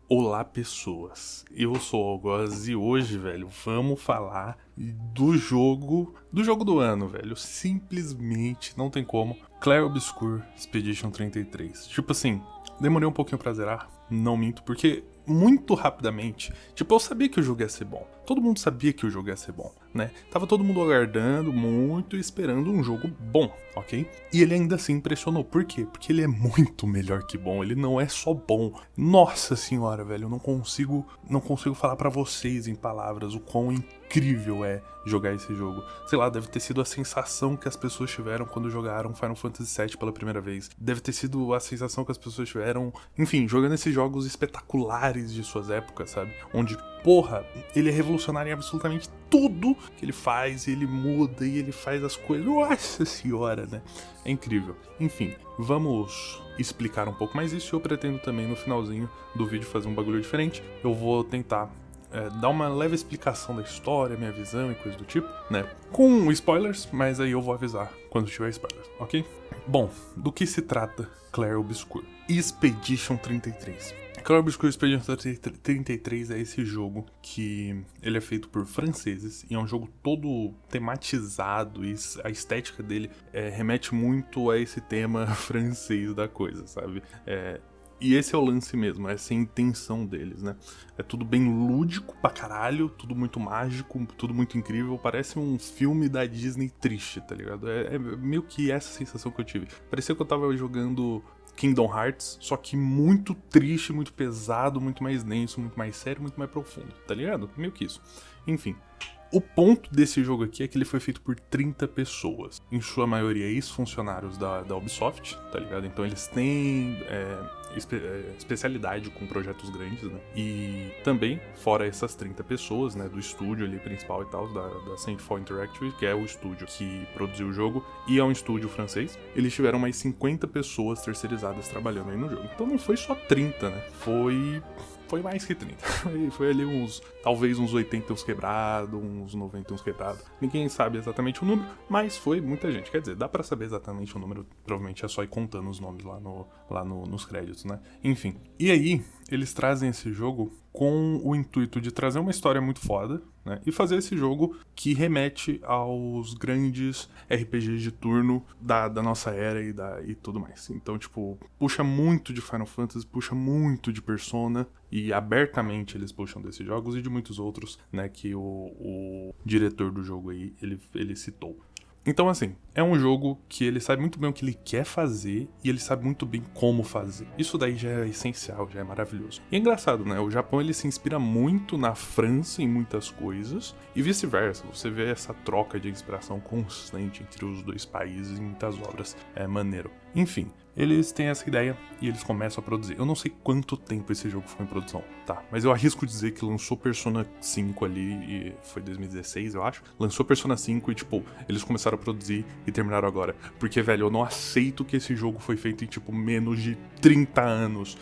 Olá, pessoas. Eu sou o Algoz e hoje, velho, vamos falar do jogo do ano, velho. Simplesmente não tem como. Clair Obscur Expedition 33. Tipo assim, demorei um pouquinho pra zerar, não minto, porque muito rapidamente, tipo, eu sabia que o jogo ia ser bom. Todo mundo sabia que o jogo ia ser bom, né? Tava todo mundo aguardando muito e esperando um jogo bom, ok? E ele ainda assim impressionou. Por quê? Porque ele é muito melhor que bom. Ele não é só bom. Nossa senhora, velho, eu não consigo falar pra vocês em palavras o quão incrível é jogar esse jogo. Sei lá, deve ter sido a sensação que as pessoas tiveram quando jogaram Final Fantasy VII pela primeira vez. Deve ter sido a sensação que as pessoas tiveram, enfim, jogando esses jogos espetaculares de suas épocas, sabe? Onde, porra, ele é revolucionário em absolutamente tudo que ele faz, e ele muda, e ele faz as coisas. Nossa senhora, né? É incrível. Enfim, vamos explicar um pouco mais isso. Eu pretendo também no finalzinho do vídeo fazer um bagulho diferente. Eu vou tentar dar uma leve explicação da história, minha visão e coisa do tipo, né? Com spoilers, mas aí eu vou avisar quando tiver spoilers, ok? Bom, do que se trata Clair Obscur? Expedition 33. Clair Obscur Expedition 33 é esse jogo que ele é feito por franceses e é um jogo todo tematizado e a estética dele remete muito a esse tema francês da coisa, sabe? E esse é o lance mesmo, essa é a intenção deles, né? É tudo bem lúdico pra caralho, tudo muito mágico, tudo muito incrível. Parece um filme da Disney triste, tá ligado? É meio que essa sensação que eu tive. Parecia que eu tava jogando Kingdom Hearts, só que muito triste, muito pesado, muito mais denso, muito mais sério, muito mais profundo, tá ligado? Meio que isso. Enfim. O ponto desse jogo aqui é que ele foi feito por 30 pessoas, em sua maioria ex-funcionários da Ubisoft, tá ligado? Então eles têm especialidade com projetos grandes, né? E também, fora essas 30 pessoas, né, do estúdio ali principal e tal, da Saint-Four Interactive, que é o estúdio que produziu o jogo, e é um estúdio francês, eles tiveram mais 50 pessoas terceirizadas trabalhando aí no jogo. Então não foi só 30, né? Foi mais que 30. Foi ali talvez uns 80 uns quebrados, uns 90 uns quebrados. Ninguém sabe exatamente o número, mas foi muita gente. Quer dizer, dá pra saber exatamente o número, provavelmente é só ir contando os nomes lá nos créditos, né? Enfim. E aí, eles trazem esse jogo com o intuito de trazer uma história muito foda, né? E fazer esse jogo que remete aos grandes RPGs de turno da nossa era e tudo mais. Então, tipo, puxa muito de Final Fantasy, puxa muito de Persona, e abertamente eles puxam desses jogos e de muitos outros, né, que o diretor do jogo aí, ele citou. Então, assim, é um jogo que ele sabe muito bem o que ele quer fazer e ele sabe muito bem como fazer. Isso daí já é essencial, já é maravilhoso. E é engraçado, né? O Japão, ele se inspira muito na França em muitas coisas e vice-versa. Você vê essa troca de inspiração constante entre os dois países em muitas obras. É maneiro. Enfim, eles têm essa ideia e eles começam a produzir. Eu não sei quanto tempo esse jogo ficou em produção, tá? Mas eu arrisco dizer que lançou Persona 5 ali, e foi 2016, eu acho. Lançou Persona 5 e, tipo, eles começaram a produzir e terminaram agora. Porque, velho, eu não aceito que esse jogo foi feito em, tipo, menos de 30 anos.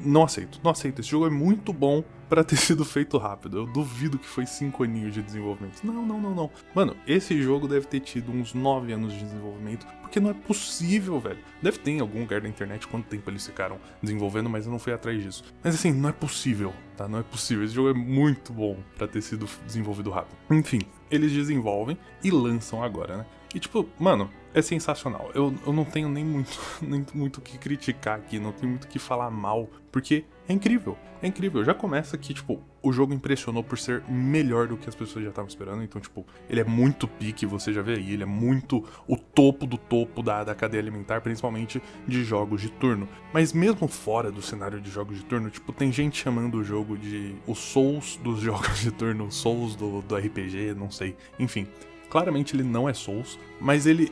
Não aceito. Esse jogo é muito bom pra ter sido feito rápido. Eu duvido que foi 5 aninhos de desenvolvimento. Não. Mano, esse jogo deve ter tido uns 9 anos de desenvolvimento, porque não é possível, velho. Deve ter em algum lugar da internet quanto tempo eles ficaram desenvolvendo, mas eu não fui atrás disso. Mas assim, não é possível, tá? Não é possível. Esse jogo é muito bom pra ter sido desenvolvido rápido. Enfim, eles desenvolvem e lançam agora, né? E tipo, mano, é sensacional. Eu não tenho nem muito o que criticar aqui, não tenho muito o que falar mal, porque é incrível. É incrível. Já começa que, tipo, o jogo impressionou por ser melhor do que as pessoas já estavam esperando. Então, tipo, ele é muito pique, você já vê aí. Ele é muito o topo do topo da cadeia alimentar, principalmente de jogos de turno. Mas mesmo fora do cenário de jogos de turno, tipo, tem gente chamando o jogo de o Souls dos jogos de turno, o Souls do RPG, não sei. Enfim, claramente ele não é Souls, mas ele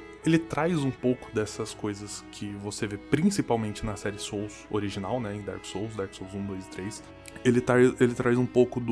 traz um pouco dessas coisas que você vê principalmente na série Souls original, né, em Dark Souls 1, 2 e 3. Ele traz um pouco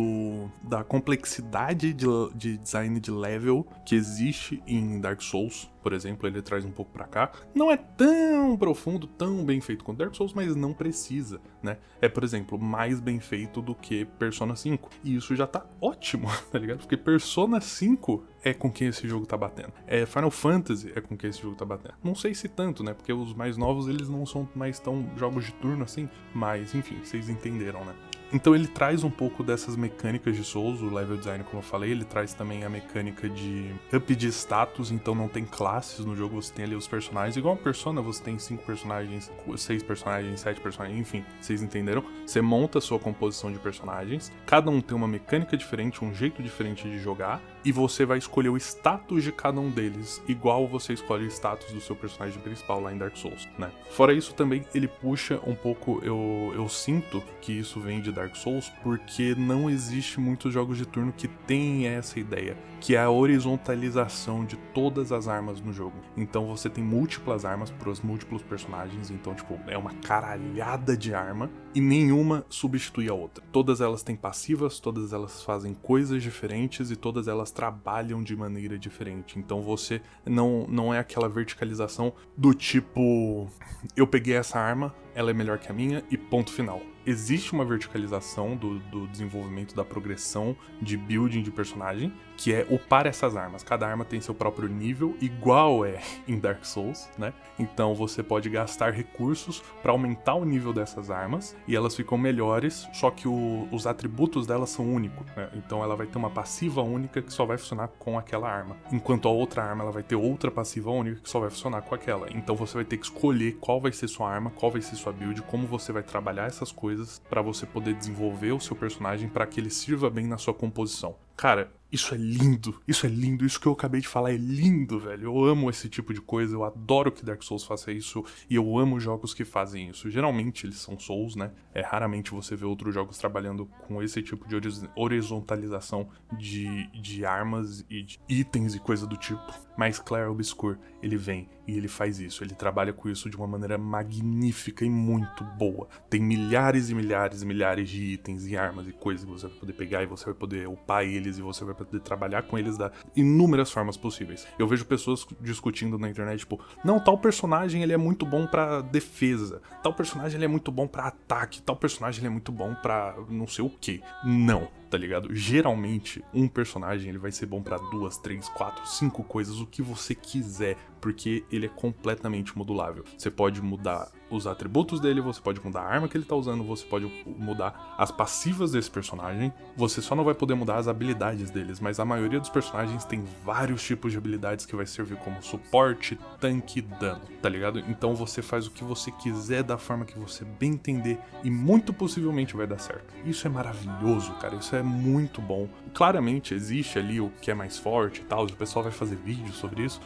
da complexidade de design de level que existe em Dark Souls, por exemplo, ele traz um pouco pra cá. Não é tão profundo, tão bem feito quanto Dark Souls, mas não precisa, né? É, por exemplo, mais bem feito do que Persona 5. E isso já tá ótimo, tá ligado? Porque Persona 5 é com quem esse jogo tá batendo. Final Fantasy é com quem esse jogo tá batendo. Não sei se tanto, né? Porque os mais novos, eles não são mais tão jogos de turno assim. Mas, enfim, vocês entenderam, né? Então ele traz um pouco dessas mecânicas de Souls, o level design, como eu falei, ele traz também a mecânica de up de status, então não tem classes no jogo, você tem ali os personagens, igual a Persona, você tem 5 personagens, 6 personagens, 7 personagens, enfim, vocês entenderam? Você monta a sua composição de personagens, cada um tem uma mecânica diferente, um jeito diferente de jogar, e você vai escolher o status de cada um deles, igual você escolhe o status do seu personagem principal lá em Dark Souls, né? Fora isso também, ele puxa um pouco, eu sinto que isso vem de Dark Souls, porque não existe muitos jogos de turno que tem essa ideia, que é a horizontalização de todas as armas no jogo. Então você tem múltiplas armas para os múltiplos personagens, então tipo, é uma caralhada de arma e nenhuma substitui a outra. Todas elas têm passivas, todas elas fazem coisas diferentes e todas elas trabalham de maneira diferente. Então você não é aquela verticalização do tipo, eu peguei essa arma, ela é melhor que a minha e ponto final. Existe uma verticalização do desenvolvimento da progressão de building de personagem, que é upar essas armas. Cada arma tem seu próprio nível, igual é em Dark Souls, né? Então você pode gastar recursos para aumentar o nível dessas armas e elas ficam melhores, só que os atributos delas são únicos, né? Então ela vai ter uma passiva única que só vai funcionar com aquela arma, enquanto a outra arma ela vai ter outra passiva única que só vai funcionar com aquela. Então você vai ter que escolher qual vai ser sua arma, qual vai ser sua build, como você vai trabalhar essas coisas para você poder desenvolver o seu personagem para que ele sirva bem na sua composição. Cara, isso é lindo, isso que eu acabei de falar é lindo, velho. Eu amo esse tipo de coisa, eu adoro que Dark Souls faça isso e eu amo jogos que fazem isso. Geralmente eles são Souls, né? Raramente você vê outros jogos trabalhando com esse tipo de horizontalização de armas e de itens e coisa do tipo. Mas Clair Obscur, ele vem e ele faz isso, ele trabalha com isso de uma maneira magnífica e muito boa. Tem milhares e milhares e milhares de itens e armas e coisas que você vai poder pegar e você vai poder upar eles e você vai poder trabalhar com eles da inúmeras formas possíveis. Eu vejo pessoas discutindo na internet, tipo, não, tal personagem ele é muito bom pra defesa, tal personagem ele é muito bom pra ataque, tal personagem ele é muito bom pra não sei o que. Não, tá ligado? Geralmente, um personagem ele vai ser bom pra 2, 3, 4, 5 coisas, o que você quiser, porque ele é completamente modulável. Você pode mudar os atributos dele, você pode mudar a arma que ele tá usando, você pode mudar as passivas desse personagem, você só não vai poder mudar as habilidades deles, mas a maioria dos personagens tem vários tipos de habilidades que vai servir como suporte, tanque e dano, tá ligado? Então você faz o que você quiser da forma que você bem entender e muito possivelmente vai dar certo. Isso é maravilhoso, cara, isso é muito bom. Claramente existe ali o que é mais forte e tal, o pessoal vai fazer vídeos sobre isso,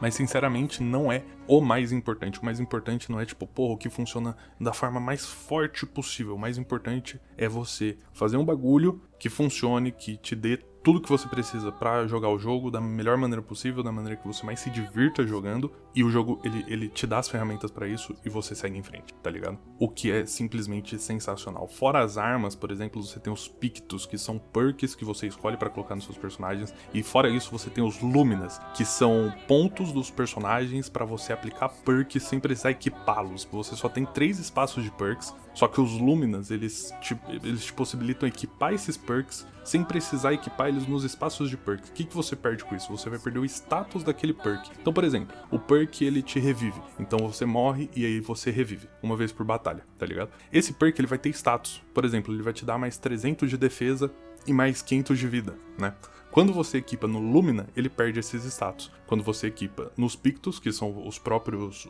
mas sinceramente não é o mais importante. O mais importante não é tipo, porra, o que funciona da forma mais forte possível. O mais importante é você fazer um bagulho que funcione, que te dê tudo que você precisa pra jogar o jogo da melhor maneira possível, da maneira que você mais se divirta jogando, e o jogo, ele te dá as ferramentas pra isso e você segue em frente, tá ligado? O que é simplesmente sensacional. Fora as armas, por exemplo, você tem os Pictos, que são perks que você escolhe pra colocar nos seus personagens, e fora isso você tem os Luminas, que são pontos dos personagens pra você aplicar perks sem precisar equipá-los. Você só tem 3 espaços de perks, só que os Luminas, eles te possibilitam equipar esses perks sem precisar equipar eles nos espaços de perk. O que você perde com isso? Você vai perder o status daquele perk. Então, por exemplo, o perk ele te revive. Então você morre e aí você revive uma vez por batalha, tá ligado? Esse perk ele vai ter status. Por exemplo, ele vai te dar mais 300 de defesa e mais 500 de vida, né? Quando você equipa no Lumina, ele perde esses status. Quando você equipa nos Pictos, que são os próprios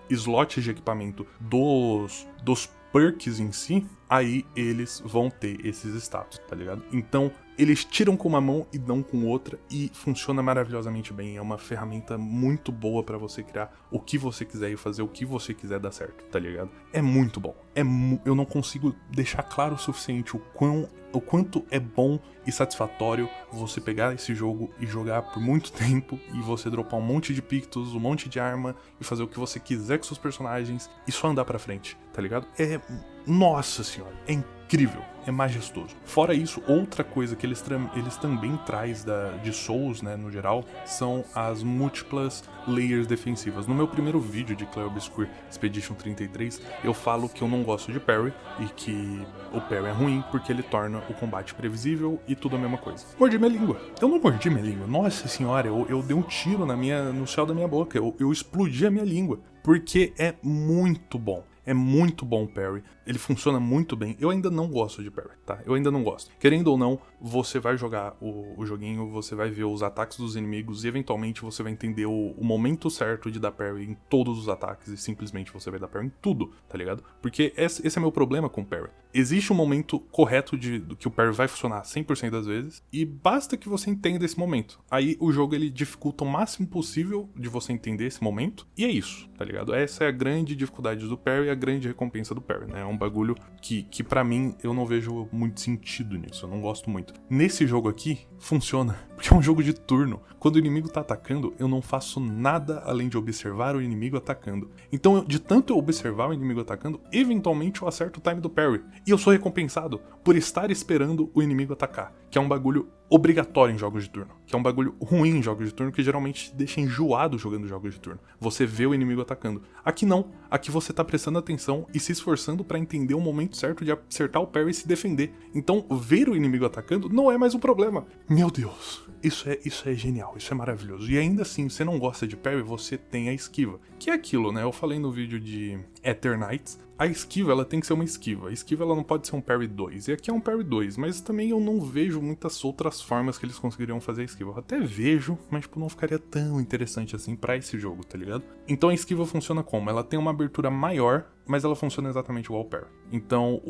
slots de equipamento dos perks em si, aí eles vão ter esses status, tá ligado? Então, eles tiram com uma mão e dão com outra e funciona maravilhosamente bem. É uma ferramenta muito boa pra você criar o que você quiser e fazer o que você quiser dar certo, tá ligado? É muito bom. Eu não consigo deixar claro o suficiente o quanto é bom e satisfatório você pegar esse jogo e jogar por muito tempo e você dropar um monte de Pictos, um monte de arma e fazer o que você quiser com seus personagens e só andar pra frente, tá ligado? Nossa senhora, é incrível, é majestoso. Fora isso, outra coisa que eles também traz de Souls, né, no geral, são as múltiplas layers defensivas. No meu primeiro vídeo de Clair Obscur Expedition 33, eu falo que eu não gosto de parry e que o parry é ruim porque ele torna o combate previsível e tudo a mesma coisa. Mordi minha língua. Eu não mordi minha língua. Nossa senhora, eu dei um tiro no céu da minha boca. Eu explodi a minha língua. Porque é muito bom. É muito bom o parry. Ele funciona muito bem. Eu ainda não gosto de parry, tá? Eu ainda não gosto. Querendo ou não, você vai jogar o joguinho, você vai ver os ataques dos inimigos e eventualmente você vai entender o momento certo de dar parry em todos os ataques e simplesmente você vai dar parry em tudo, tá ligado? Porque esse é meu problema com o parry. Existe um momento correto do que o parry vai funcionar 100% das vezes e basta que você entenda esse momento. Aí o jogo ele dificulta o máximo possível de você entender esse momento e é isso, tá ligado? Essa é a grande dificuldade do parry e a grande recompensa do parry, né? É um bagulho que pra mim eu não vejo muito sentido nisso, eu não gosto muito. Nesse jogo aqui, funciona, porque é um jogo de turno. Quando o inimigo tá atacando, eu não faço nada além de observar o inimigo atacando. Então, de tanto eu observar o inimigo atacando, eventualmente eu acerto o time do parry. E eu sou recompensado por estar esperando o inimigo atacar, que é um bagulho obrigatório em jogos de turno, que é um bagulho ruim em jogos de turno, que geralmente te deixa enjoado jogando jogos de turno. Você vê o inimigo atacando. Aqui não, aqui você tá prestando atenção e se esforçando pra entender o momento certo de acertar o parry e se defender. Então, ver o inimigo atacando não é mais um problema. Meu Deus, isso é genial, isso é maravilhoso. E ainda assim, você não gosta de parry, você tem a esquiva, que é aquilo, né? Eu falei no vídeo de Eternights, a esquiva, ela tem que ser uma esquiva. A esquiva, ela não pode ser um parry 2. E aqui é um parry 2, mas também eu não vejo muitas outras formas que eles conseguiriam fazer a esquiva. Eu até vejo, mas tipo, não ficaria tão interessante assim pra esse jogo, tá ligado? Então a esquiva funciona como? Ela tem uma abertura maior, mas ela funciona exatamente igual ao parry. Então,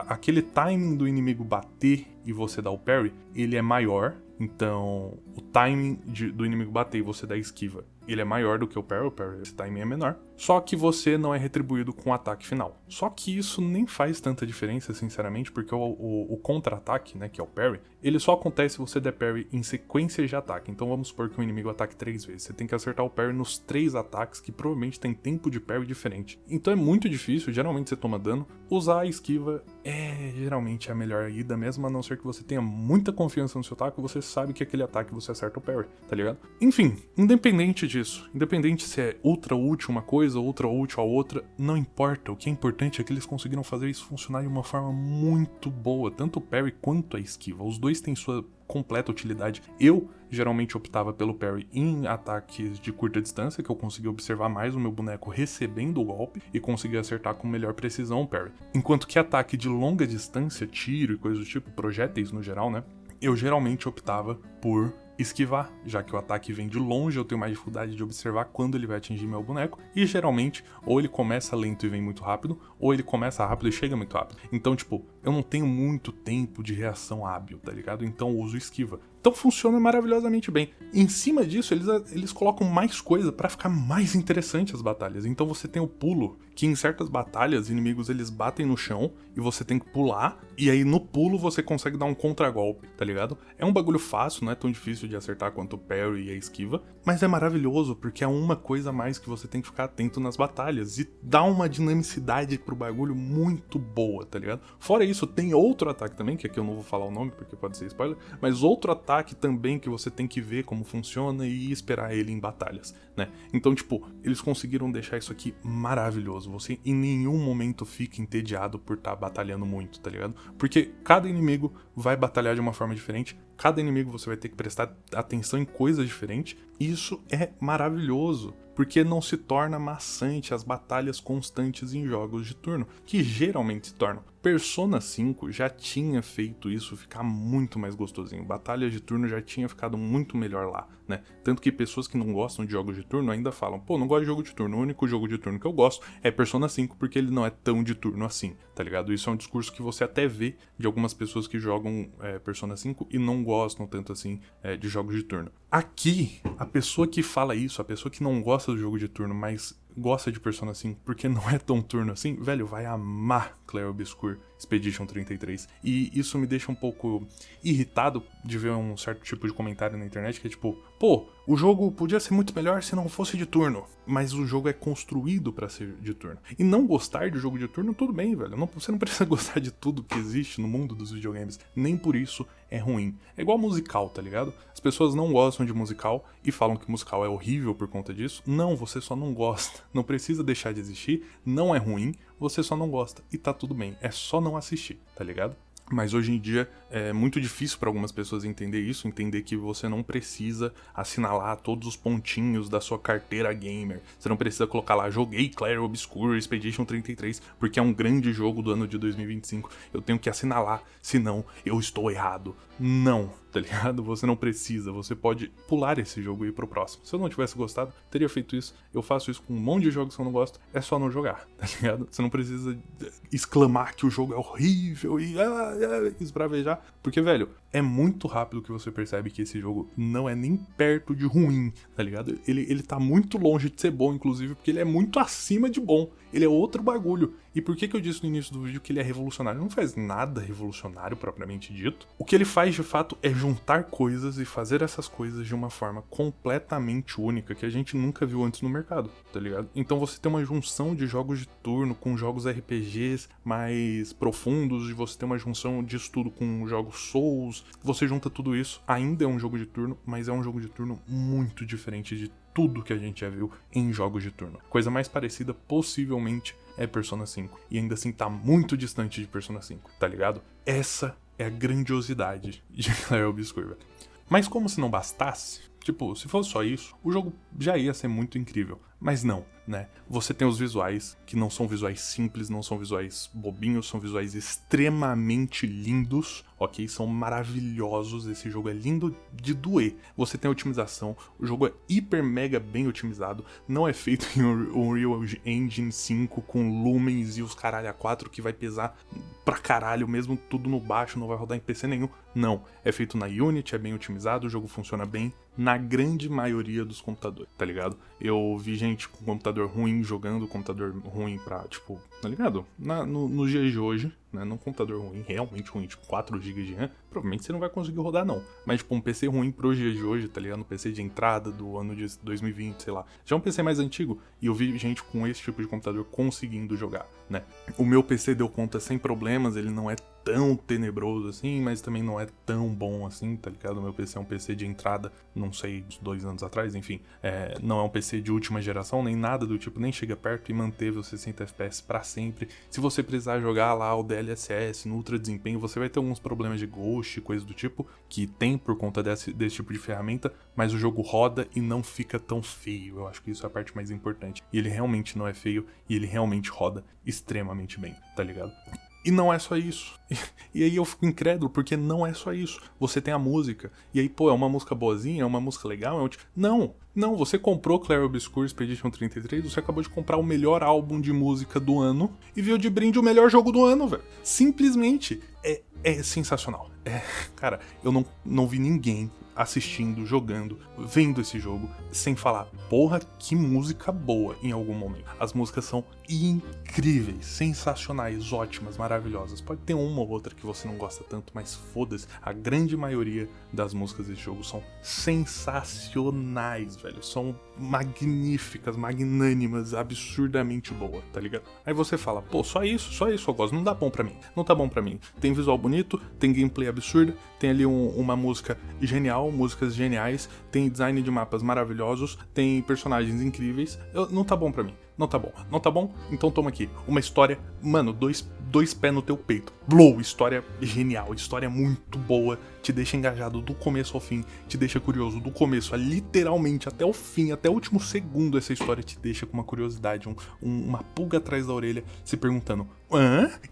aquele timing do inimigo bater e você dar o parry, ele é maior. Então, o timing do inimigo bater e você dar esquiva, ele é maior do que o parry, esse timing é menor. Só que você não é retribuído com o ataque final. Só que isso nem faz tanta diferença, sinceramente, porque o contra-ataque, né, que é o parry, ele só acontece se você der parry em sequência de ataque. Então vamos supor que o inimigo ataque 3 vezes. Você tem que acertar o parry nos 3 ataques, que provavelmente tem tempo de parry diferente. Então é muito difícil, geralmente você toma dano. Usar a esquiva é geralmente a melhor ida mesmo, a não ser que você tenha muita confiança no seu ataque, você sabe que aquele ataque você acerta o parry, tá ligado? Enfim, independente disso, independente se é ultra útil uma coisa, ultra útil a outra, não importa. O que é importante é que eles conseguiram fazer isso funcionar de uma forma muito boa, tanto o parry quanto a esquiva. Os dois têm sua completa utilidade. Eu geralmente optava pelo parry em ataques de curta distância, que eu conseguia observar mais o meu boneco recebendo o golpe e conseguia acertar com melhor precisão o parry. Enquanto que ataque de longa distância, tiro e coisas do tipo, projéteis no geral, né? Eu geralmente optava por esquivar, já que o ataque vem de longe, eu tenho mais dificuldade de observar quando ele vai atingir meu boneco, e geralmente, ou ele começa lento e vem muito rápido, ou ele começa rápido e chega muito rápido. Então, tipo, eu não tenho muito tempo de reação hábil, tá ligado? Então eu uso esquiva. Então funciona maravilhosamente bem. Em cima disso, eles colocam mais coisa pra ficar mais interessante as batalhas. Então você tem o pulo, que em certas batalhas, inimigos eles batem no chão e você tem que pular, e aí no pulo você consegue dar um contragolpe, tá ligado? É um bagulho fácil, não é tão difícil de acertar quanto o parry e a esquiva, mas é maravilhoso porque é uma coisa a mais que você tem que ficar atento nas batalhas e dá uma dinamicidade pro bagulho muito boa, tá ligado? Fora isso, tem outro ataque também, que aqui eu não vou falar o nome porque pode ser spoiler, mas outro ataque também que você tem que ver como funciona e esperar ele em batalhas, né? Então, tipo, eles conseguiram deixar isso aqui maravilhoso. Você em nenhum momento fica entediado por estar batalhando muito, tá ligado? Porque cada inimigo vai batalhar de uma forma diferente, cada inimigo você vai ter que prestar atenção em coisas diferentes, e isso é maravilhoso, porque não se torna maçante as batalhas constantes em jogos de turno, que geralmente se tornam. Persona 5 já tinha feito isso ficar muito mais gostosinho, batalhas de turno já tinha ficado muito melhor lá, né? Tanto que pessoas que não gostam de jogos de turno ainda falam, pô, não gosto de jogo de turno, o único jogo de turno que eu gosto é Persona 5 porque ele não é tão de turno assim, tá ligado? Isso é um discurso que você até vê de algumas pessoas que jogam Persona 5 e não gostam tanto assim de jogos de turno. Aqui, a pessoa que fala isso, a pessoa que não gosta do jogo de turno, mas gosta de Persona 5 porque não é tão turno assim, velho, vai amar Clair Obscur Expedition 33. E isso me deixa um pouco irritado de ver um certo tipo de comentário na internet que é tipo, pô, o jogo podia ser muito melhor se não fosse de turno, mas o jogo é construído pra ser de turno. E não gostar de jogo de turno, tudo bem, velho. Você não precisa gostar de tudo que existe no mundo dos videogames. Nem por isso é ruim. É igual musical, tá ligado? As pessoas não gostam de musical e falam que musical é horrível por conta disso. Não, você só não gosta. Não precisa deixar de existir, não é ruim, você só não gosta. E tá tudo bem, é só não assistir, tá ligado? Mas hoje em dia é muito difícil para algumas pessoas entender isso, entender que você não precisa assinalar todos os pontinhos da sua carteira gamer. Você não precisa colocar lá, joguei Clair Obscur Expedition 33, porque é um grande jogo do ano de 2025. Eu tenho que assinalar, senão eu estou errado. Não, tá ligado? Você não precisa, você pode pular esse jogo e ir pro próximo. Se eu não tivesse gostado, teria feito isso. Eu faço isso com um monte de jogos que eu não gosto, é só não jogar, tá ligado? Você não precisa exclamar que o jogo é horrível e esbravejar, porque, velho, é muito rápido que você percebe que esse jogo não é nem perto de ruim, tá ligado? Ele tá muito longe de ser bom, inclusive, porque ele é muito acima de bom. Ele é outro bagulho. E por que eu disse no início do vídeo que ele é revolucionário? Ele não faz nada revolucionário, propriamente dito. O que ele faz, de fato, é juntar coisas e fazer essas coisas de uma forma completamente única, que a gente nunca viu antes no mercado, tá ligado? Então você tem uma junção de jogos de turno com jogos RPGs mais profundos, e você tem uma junção disso tudo com jogos Souls. Você junta tudo isso, ainda é um jogo de turno, mas é um jogo de turno muito diferente de tudo que a gente já viu em jogos de turno. Coisa mais parecida, possivelmente, é Persona 5. E ainda assim tá muito distante de Persona 5, tá ligado? Essa é a grandiosidade de Clair Obscur, velho. Mas como se não bastasse, tipo, se fosse só isso, o jogo já ia ser muito incrível. Mas não, né? Você tem os visuais, que não são visuais simples, não são visuais bobinhos, são visuais extremamente lindos, ok? São maravilhosos, esse jogo é lindo de doer. Você tem a otimização, o jogo é hiper mega bem otimizado, não é feito em Unreal Engine 5 com lumens e os caralho a 4 que vai pesar pra caralho, mesmo tudo no baixo, não vai rodar em PC nenhum. Não, é feito na Unity, é bem otimizado, o jogo funciona bem na grande maioria dos computadores, tá ligado? Eu vi gente com computador ruim jogando, computador ruim pra, tipo, tá ligado? Nos dias de hoje, né? Num computador ruim, realmente ruim, tipo 4 GB de RAM, provavelmente você não vai conseguir rodar não. Mas, tipo, um PC ruim pros dias de hoje, tá ligado? Um PC de entrada do ano de 2020, sei lá. Já é um PC mais antigo, e eu vi gente com esse tipo de computador conseguindo jogar, né? O meu PC deu conta sem problemas, ele não é tão tenebroso assim, mas também não é tão bom assim, tá ligado? O meu PC é um PC de entrada, não sei, 2 anos atrás, enfim. Não é um PC de última geração, nem nada do tipo, nem chega perto e manteve os 60 FPS pra sempre. Se você precisar jogar lá o DLSS no ultra desempenho, você vai ter alguns problemas de ghost, coisa do tipo, que tem por conta desse tipo de ferramenta, mas o jogo roda e não fica tão feio. Eu acho que isso é a parte mais importante. E ele realmente não é feio, e ele realmente roda extremamente bem, tá ligado? E não é só isso. E aí eu fico incrédulo, porque não é só isso. Você tem a música, e aí, pô, é uma música boazinha, é uma música legal, Não, você comprou Clair Obscur Expedition 33, você acabou de comprar o melhor álbum de música do ano e viu de brinde o melhor jogo do ano, velho. Simplesmente é sensacional. Cara, eu não vi ninguém assistindo, jogando, vendo esse jogo, sem falar, porra, que música boa em algum momento. As músicas são incríveis, sensacionais, ótimas, maravilhosas. Pode ter uma ou outra que você não gosta tanto, mas foda-se, a grande maioria das músicas desse jogo são sensacionais, velho. São magníficas, magnânimas, absurdamente boas, tá ligado? Aí você fala, pô, só isso eu gosto, não dá bom pra mim, não tá bom pra mim. Tem visual bonito, tem gameplay absurdo, tem ali uma música genial, músicas geniais, tem design de mapas maravilhosos, tem personagens incríveis, não tá bom pra mim. Não tá bom? Então toma aqui, uma história, mano, dois pés no teu peito. Blow, história genial, história muito boa, te deixa engajado do começo ao fim, te deixa curioso do começo a literalmente até o fim, até o último segundo essa história te deixa com uma curiosidade, uma pulga atrás da orelha, se perguntando,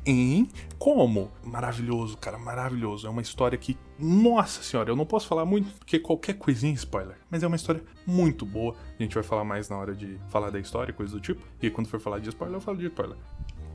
hein? Como? Maravilhoso, cara, maravilhoso. É uma história que, nossa senhora, eu não posso falar muito, porque qualquer coisinha é spoiler, mas é uma história muito boa. A gente vai falar mais na hora de falar da história, coisa do tipo, e quando for falar de spoiler, eu falo de spoiler.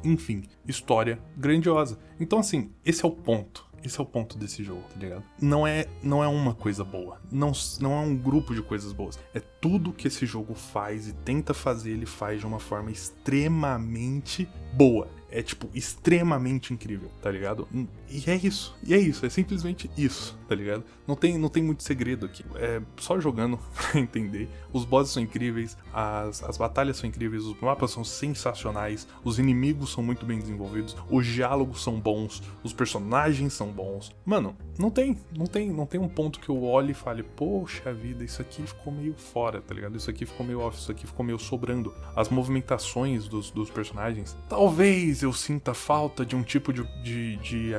Enfim, história grandiosa. Então, assim, esse é o ponto. Esse é o ponto desse jogo, tá ligado? Não é uma coisa boa. Não é um grupo de coisas boas. É tudo que esse jogo faz e tenta fazer, ele faz de uma forma extremamente boa. É, tipo, extremamente incrível, tá ligado? E é isso, é simplesmente isso, tá ligado? Não tem muito segredo aqui, é só jogando pra entender. Os bosses são incríveis, as batalhas são incríveis, os mapas são sensacionais, os inimigos são muito bem desenvolvidos, os diálogos são bons, os personagens são bons. Mano, não tem um ponto que eu olhe e fale, poxa vida, isso aqui ficou meio fora, tá ligado? Isso aqui ficou meio off, isso aqui ficou meio sobrando. As movimentações dos personagens, talvez talvez eu sinta falta de um tipo de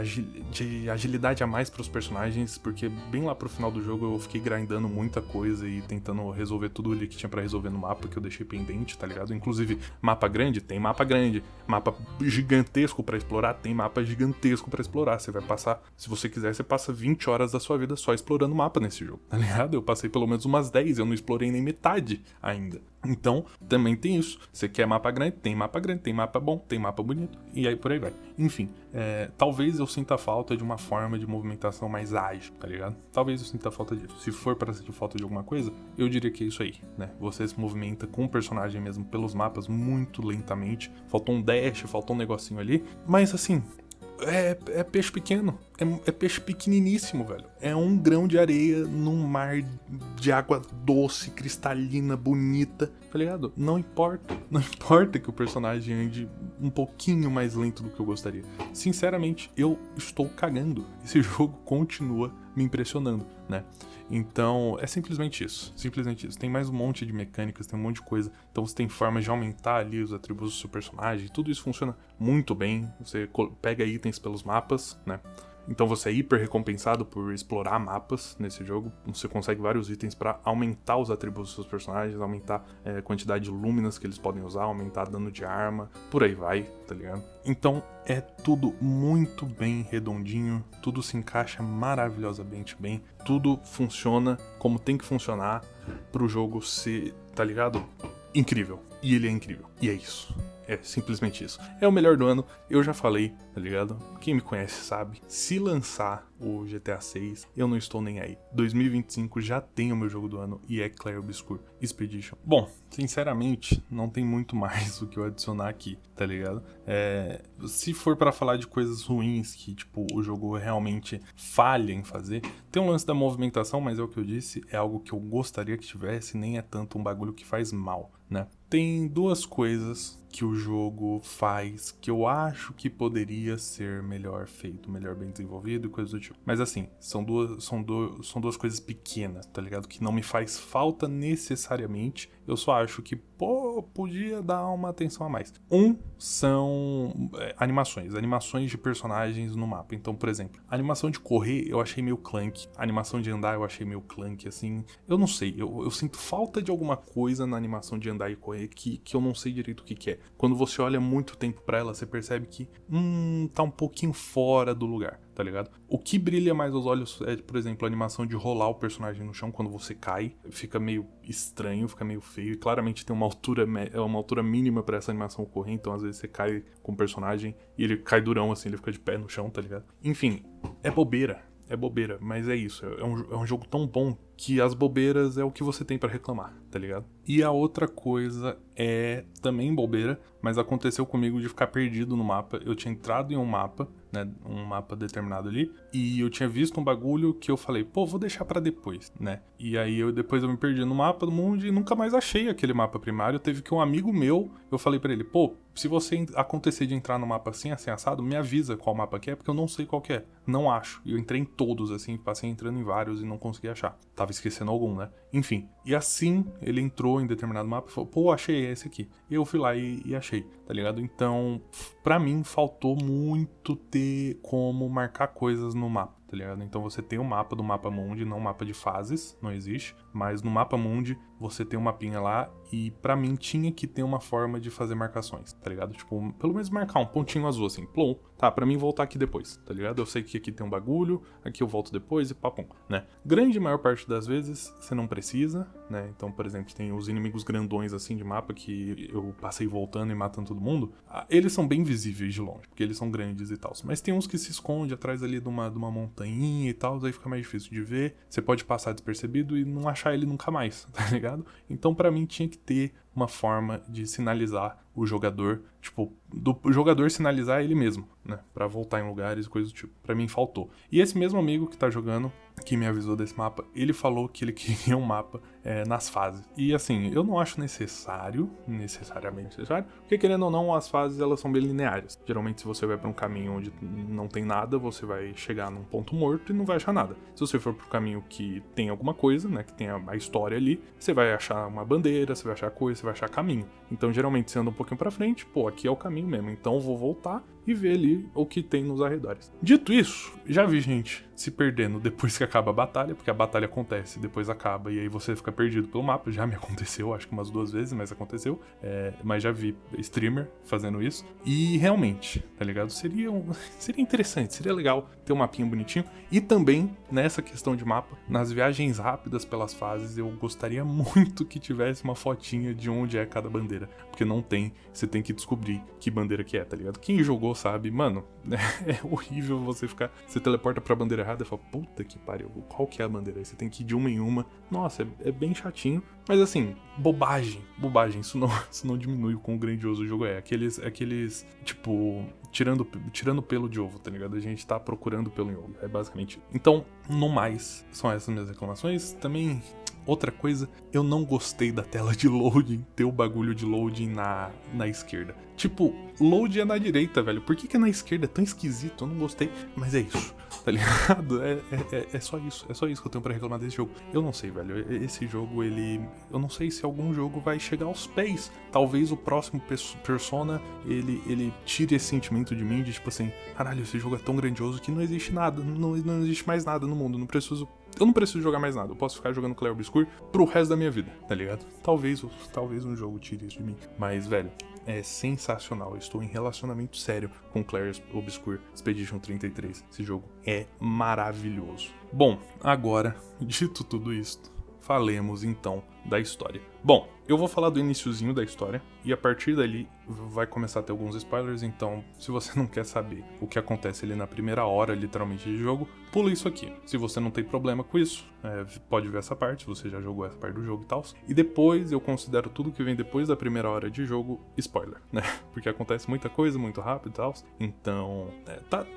agilidade a mais pros personagens, porque bem lá pro final do jogo eu fiquei grindando muita coisa e tentando resolver tudo ali que tinha pra resolver no mapa, que eu deixei pendente, tá ligado? Inclusive, mapa grande, mapa gigantesco pra explorar, tem mapa gigantesco pra explorar. Você vai passar, se você quiser, você passa 20 horas da sua vida só explorando mapa nesse jogo, tá ligado? Eu passei pelo menos umas 10, eu não explorei nem metade ainda. Então, também tem isso. Você quer mapa grande, tem mapa bom, tem mapa bonito, e aí por aí vai. Enfim, talvez eu sinta falta de uma forma de movimentação mais ágil, tá ligado? Talvez eu sinta falta disso. Se for pra sentir falta de alguma coisa, eu diria que é isso aí, né? Você se movimenta com o personagem mesmo pelos mapas muito lentamente. Faltou um dash, faltou um negocinho ali, mas assim... É peixe pequeno, é peixe pequeniníssimo, velho. É um grão de areia num mar de água doce, cristalina, bonita, tá ligado? Não importa que o personagem ande um pouquinho mais lento do que eu gostaria. Sinceramente, eu estou cagando. Esse jogo continua me impressionando, né? Então, é simplesmente isso. Tem mais um monte de mecânicas, tem um monte de coisa. Então você tem formas de aumentar ali os atributos do seu personagem. Tudo isso funciona muito bem. Você pega itens pelos mapas, né? Então você é hiper recompensado por explorar mapas nesse jogo. Você consegue vários itens pra aumentar os atributos dos seus personagens, aumentar a quantidade de lúminas que eles podem usar, aumentar dano de arma, por aí vai, tá ligado? Então é tudo muito bem redondinho, tudo se encaixa maravilhosamente bem, tudo funciona como tem que funcionar pro jogo ser, tá ligado? Incrível. E ele é incrível. E é isso. É simplesmente isso. É o melhor do ano, eu já falei, tá ligado? Quem me conhece sabe. Se lançar o GTA 6, eu não estou nem aí. 2025 já tem o meu jogo do ano e é Clair Obscur Expedition. Bom, sinceramente, não tem muito mais o que eu adicionar aqui, tá ligado? Se for pra falar de coisas ruins que, tipo, o jogo realmente falha em fazer, tem um lance da movimentação, mas é o que eu disse, é algo que eu gostaria que tivesse, nem é tanto um bagulho que faz mal, né? Tem duas coisas que o jogo faz que eu acho que poderia ser melhor feito, melhor bem desenvolvido e coisas do tipo. Mas assim, são duas coisas pequenas, tá ligado? Que não me faz falta necessariamente. Eu só acho que, podia dar uma atenção a mais. São animações de personagens no mapa. Então, por exemplo, a animação de correr eu achei meio clunky. A animação de andar eu achei meio clunky, assim. Eu não sei, eu sinto falta de alguma coisa na animação de andar e correr que eu não sei direito o que é. Quando você olha muito tempo pra ela, você percebe que tá um pouquinho fora do lugar, tá ligado? O que brilha mais aos olhos é, por exemplo, a animação de rolar o personagem no chão quando você cai. Fica meio estranho, fica meio feio. E claramente tem uma altura mínima pra essa animação ocorrer. Então às vezes você cai com o personagem e ele cai durão assim, ele fica de pé no chão, tá ligado? Enfim, é bobeira, mas é isso. É um jogo tão bom que as bobeiras é o que você tem pra reclamar, tá ligado? E a outra coisa é também bobeira, mas aconteceu comigo de ficar perdido no mapa. Eu tinha entrado em um mapa, né, um mapa determinado ali, e eu tinha visto um bagulho que eu falei, vou deixar pra depois, né? E aí depois eu me perdi no mapa do mundo e nunca mais achei aquele mapa primário. Teve que um amigo meu, eu falei pra ele, se você acontecer de entrar no mapa assim assado, me avisa qual mapa que é, porque eu não sei qual que é. Não acho. E eu entrei em todos, assim, passei entrando em vários e não consegui achar. Tava esquecendo algum, né? Enfim. E assim, ele entrou em determinado mapa e falou, achei esse aqui. E eu fui lá e achei, tá ligado? Então, pra mim, faltou muito ter como marcar coisas no mapa, tá ligado? Então você tem o mapa do mapa mundi, não mapa de fases, não existe. Mas no mapa mundi, você tem um mapinha lá e pra mim tinha que ter uma forma de fazer marcações, tá ligado? Tipo, pelo menos marcar um pontinho azul assim, plom, tá, pra mim voltar aqui depois, tá ligado? Eu sei que aqui tem um bagulho, aqui eu volto depois e papum, né? Grande maior parte das vezes você não precisa, né? Então, por exemplo, tem os inimigos grandões assim de mapa que eu passei voltando e matando todo mundo. Eles são bem visíveis de longe, porque eles são grandes e tal. Mas tem uns que se escondem atrás ali de uma montanhinha e tal, aí fica mais difícil de ver. Você pode passar despercebido e não achar ele nunca mais, tá ligado? Então, pra mim, tinha que ter uma forma de sinalizar o jogador, tipo, do jogador sinalizar ele mesmo, né? Pra voltar em lugares e coisas do tipo. Pra mim, faltou. E esse mesmo amigo que tá jogando, que me avisou desse mapa, ele falou que ele queria um mapa nas fases. E assim, eu não acho necessariamente necessário, porque querendo ou não, as fases elas são bem lineares. Geralmente, se você vai pra um caminho onde não tem nada, você vai chegar num ponto morto e não vai achar nada. Se você for pro caminho que tem alguma coisa, né, que tem a história ali, você vai achar uma bandeira, você vai achar coisa, você vai achar caminho. Então, geralmente, você anda um pouquinho pra frente, pô, aqui é o caminho mesmo, então eu vou voltar e ver ali o que tem nos arredores. Dito isso, já vi gente se perdendo depois que acaba a batalha, porque a batalha acontece, depois acaba, e aí você fica perdido pelo mapa. Já me aconteceu, acho que umas 2 vezes, mas aconteceu. Mas já vi streamer fazendo isso. E realmente, tá ligado? Seria interessante, seria legal ter um mapinha bonitinho. E também, nessa questão de mapa, nas viagens rápidas pelas fases, eu gostaria muito que tivesse uma fotinha de onde é cada bandeira. Porque não tem, você tem que descobrir que bandeira que é, tá ligado? Quem jogou sabe, mano, é horrível você teleporta pra bandeira errada e fala, puta que pariu, qual que é a bandeira? Aí você tem que ir de uma em uma. Nossa, é bem chatinho. Mas assim, bobagem, isso não diminui o quão grandioso o jogo é. Aqueles tipo, tirando pelo de ovo, tá ligado? A gente tá procurando pelo em ovo, é basicamente. Então, no mais, são essas minhas reclamações. Também, outra coisa, eu não gostei da tela de loading, ter o bagulho de loading na esquerda. Tipo, load é na direita, velho. Por que é na esquerda? É tão esquisito, eu não gostei. Mas é isso, tá ligado? É só isso. É só isso que eu tenho pra reclamar desse jogo. Eu não sei, velho. Esse jogo, eu não sei se algum jogo vai chegar aos pés. Talvez o próximo Persona, ele tire esse sentimento de mim, de tipo assim, caralho, esse jogo é tão grandioso que não existe nada. Não existe mais nada no mundo. Eu não preciso jogar mais nada. Eu posso ficar jogando Clair Obscur pro resto da minha vida, tá ligado? Talvez um jogo tire isso de mim. Mas, velho, é sensacional. Eu estou em relacionamento sério com Clair Obscur Expedition 33. Esse jogo é maravilhoso. Bom, agora, dito tudo isso, falemos então da história. Bom, eu vou falar do iniciozinho da história e a partir dali vai começar a ter alguns spoilers, então se você não quer saber o que acontece ali na primeira hora, literalmente, de jogo, pula isso aqui. Se você não tem problema com isso, pode ver essa parte, se você já jogou essa parte do jogo e tal. E depois eu considero tudo que vem depois da primeira hora de jogo spoiler, né? Porque acontece muita coisa, muito rápido e tal. Então,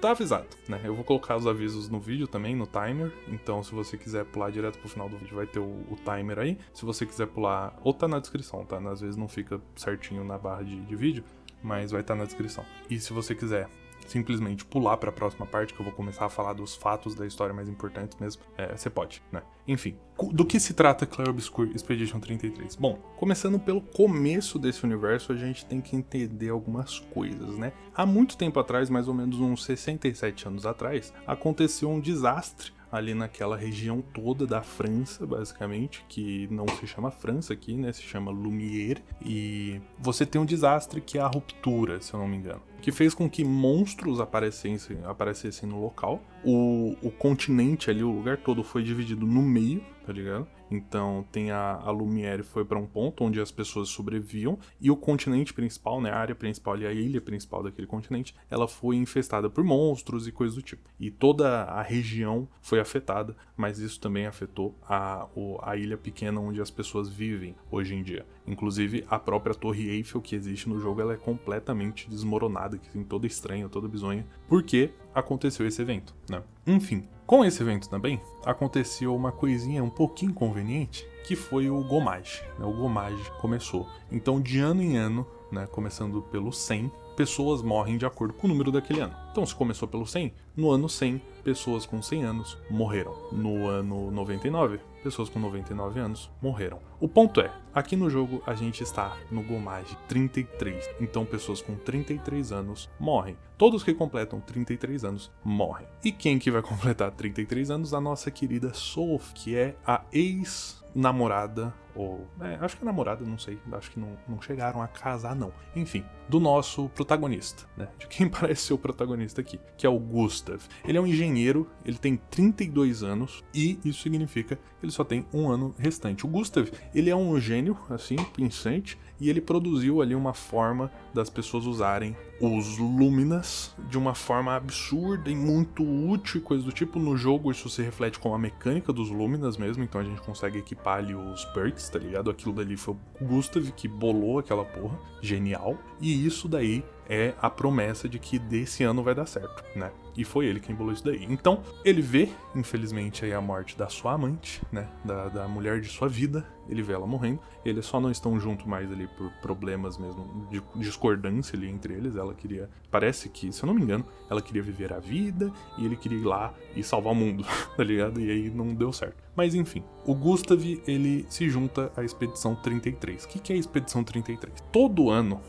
tá avisado, né? Eu vou colocar os avisos no vídeo também, no timer. Então, se você quiser pular direto pro final do vídeo, vai ter o timer aí. Se você quiser pular, ou tá na descrição, tá? Às vezes não fica certinho na barra de vídeo, mas vai estar na descrição. E se você quiser simplesmente pular para a próxima parte, que eu vou começar a falar dos fatos da história mais importantes mesmo, você pode, né? Enfim, do que se trata Clair Obscur Expedition 33? Bom, começando pelo começo desse universo, a gente tem que entender algumas coisas, né? Há muito tempo atrás, mais ou menos uns 67 anos atrás, aconteceu um desastre ali naquela região toda da França, basicamente, que não se chama França aqui, né, se chama Lumière, e você tem um desastre que é a ruptura, se eu não me engano, que fez com que monstros aparecessem no local. O continente ali, o lugar todo foi dividido no meio, tá ligado? Então tem a Lumière foi para um ponto onde as pessoas sobreviviam e o continente principal, né, a área principal e a ilha principal daquele continente, ela foi infestada por monstros e coisas do tipo. E toda a região foi afetada, mas isso também afetou a ilha pequena onde as pessoas vivem hoje em dia. Inclusive a própria Torre Eiffel que existe no jogo, ela é completamente desmoronada, que assim, toda estranha, toda bizonha, porque aconteceu esse evento, né? Enfim, com esse evento também, aconteceu uma coisinha um pouquinho inconveniente, que foi o Gomage, né? O Gomage começou. Então, de ano em ano, né, começando pelo 100, pessoas morrem de acordo com o número daquele ano. Então, se começou pelo 100, no ano 100, pessoas com 100 anos morreram. No ano 99, pessoas com 99 anos morreram. O ponto é, aqui no jogo a gente está no Gomage 33. Então, pessoas com 33 anos morrem. Todos que completam 33 anos morrem. E quem que vai completar 33 anos? A nossa querida Sophie, que é a ex-namorada, ou acho que é namorada, não sei, acho que não chegaram a casar não. Enfim, do nosso protagonista, né? De quem parece ser o protagonista aqui, que é o Gustav. Ele é um engenheiro, ele tem 32 anos e isso significa que ele só tem um ano restante. O Gustav, ele é um gênio, assim, pensante, e ele produziu ali uma forma das pessoas usarem os Luminas de uma forma absurda e muito útil e coisa do tipo. No jogo isso se reflete com a mecânica dos Luminas mesmo, então a gente consegue equipar ali os perks, tá ligado? Aquilo dali foi o Gustav que bolou aquela porra, genial, e isso daí é a promessa de que desse ano vai dar certo, né? E foi ele quem bolou isso daí. Então, ele vê, infelizmente, aí a morte da sua amante, né? Da mulher de sua vida. Ele vê ela morrendo. Eles só não estão juntos mais ali por problemas mesmo, de discordância ali entre eles. Ela queria, parece que, se eu não me engano, ela queria viver a vida e ele queria ir lá e salvar o mundo, tá ligado? E aí não deu certo. Mas enfim, o Gustav, ele se junta à Expedição 33. O que é a Expedição 33? Todo ano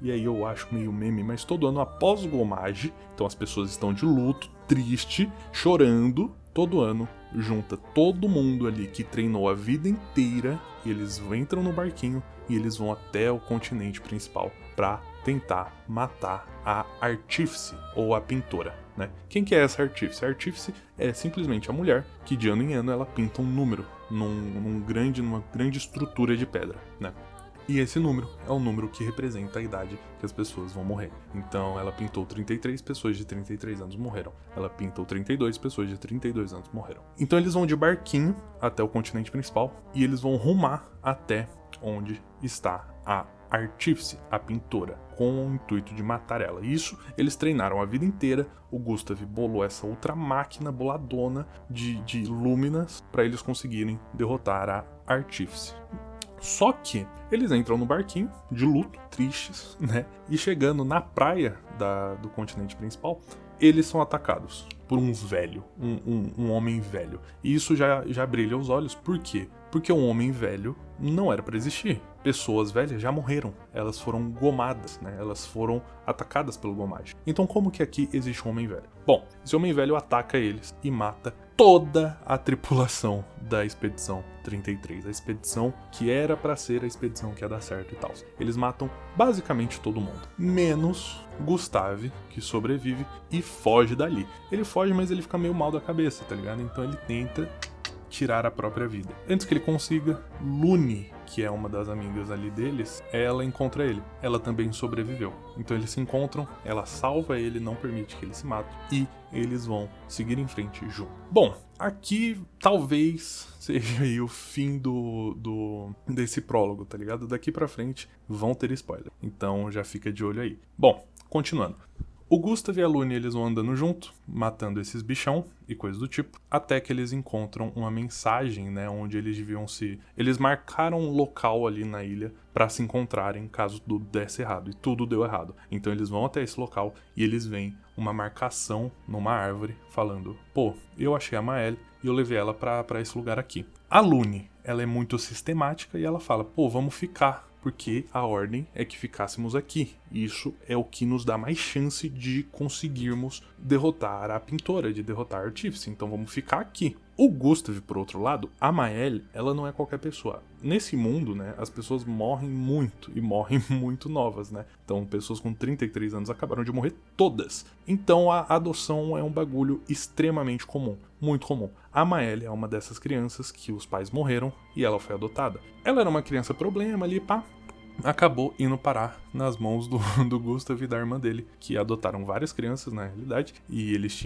e aí eu acho meio meme, mas todo ano após o Gomage, então as pessoas estão de luto, triste, chorando, todo ano junta todo mundo ali que treinou a vida inteira, e eles entram no barquinho e eles vão até o continente principal pra tentar matar a Artífice, ou a pintora, né? Quem que é essa Artífice? A Artífice é simplesmente a mulher que de ano em ano ela pinta um número numa grande estrutura de pedra, né? E esse número é o número que representa a idade que as pessoas vão morrer. Então ela pintou 33 pessoas de 33 anos morreram. Ela pintou 32 pessoas de 32 anos morreram. Então eles vão de barquinho até o continente principal e eles vão rumar até onde está a Artífice, a pintora, com o intuito de matar ela. Isso eles treinaram a vida inteira. O Gustav bolou essa outra máquina boladona de lúminas para eles conseguirem derrotar a Artífice. Só que eles entram no barquinho, de luto, tristes, né? E chegando na praia do continente principal, eles são atacados por um velho, um homem velho. E isso já brilha os olhos, por quê? Porque um homem velho não era para existir. Pessoas velhas já morreram, elas foram gomadas, né? Elas foram atacadas pelo Gomage. Então como que aqui existe um homem velho? Bom, esse homem velho ataca eles e mata toda a tripulação da Expedição 33. A expedição que era para ser a expedição que ia dar certo e tal. Eles matam basicamente todo mundo, menos Gustav, que sobrevive e foge dali. Ele foge, mas ele fica meio mal da cabeça, tá ligado? Então ele tenta tirar a própria vida. Antes que ele consiga, Lune, que é uma das amigas ali deles, ela encontra ele. Ela também sobreviveu. Então eles se encontram, ela salva ele, não permite que ele se mate, e eles vão seguir em frente junto. Bom, aqui talvez seja aí o fim desse prólogo, tá ligado? Daqui pra frente vão ter spoiler. Então já fica de olho aí. Bom, continuando. O Gustav e a Lune, eles vão andando junto, matando esses bichão e coisas do tipo, até que eles encontram uma mensagem, né, onde eles deviam se... Eles marcaram um local ali na ilha pra se encontrarem caso tudo desse errado, e tudo deu errado. Então eles vão até esse local e eles veem uma marcação numa árvore falando: pô, eu achei a Maëlle e eu levei ela pra esse lugar aqui. A Lune, ela é muito sistemática e ela fala: pô, vamos ficar, porque a ordem é que ficássemos aqui. Isso é o que nos dá mais chance de conseguirmos derrotar a pintora, de derrotar a Artífice. Então vamos ficar aqui. O Gustav, por outro lado, a Maëlle, ela não é qualquer pessoa. Nesse mundo, né, as pessoas morrem muito, e morrem muito novas, né? Então pessoas com 33 anos acabaram de morrer todas. Então a adoção é um bagulho extremamente comum, muito comum. A Maëlle é uma dessas crianças que os pais morreram e ela foi adotada. Ela era uma criança problema ali, pá. Acabou indo parar nas mãos do Gustav e da irmã dele, que adotaram várias crianças na realidade, e eles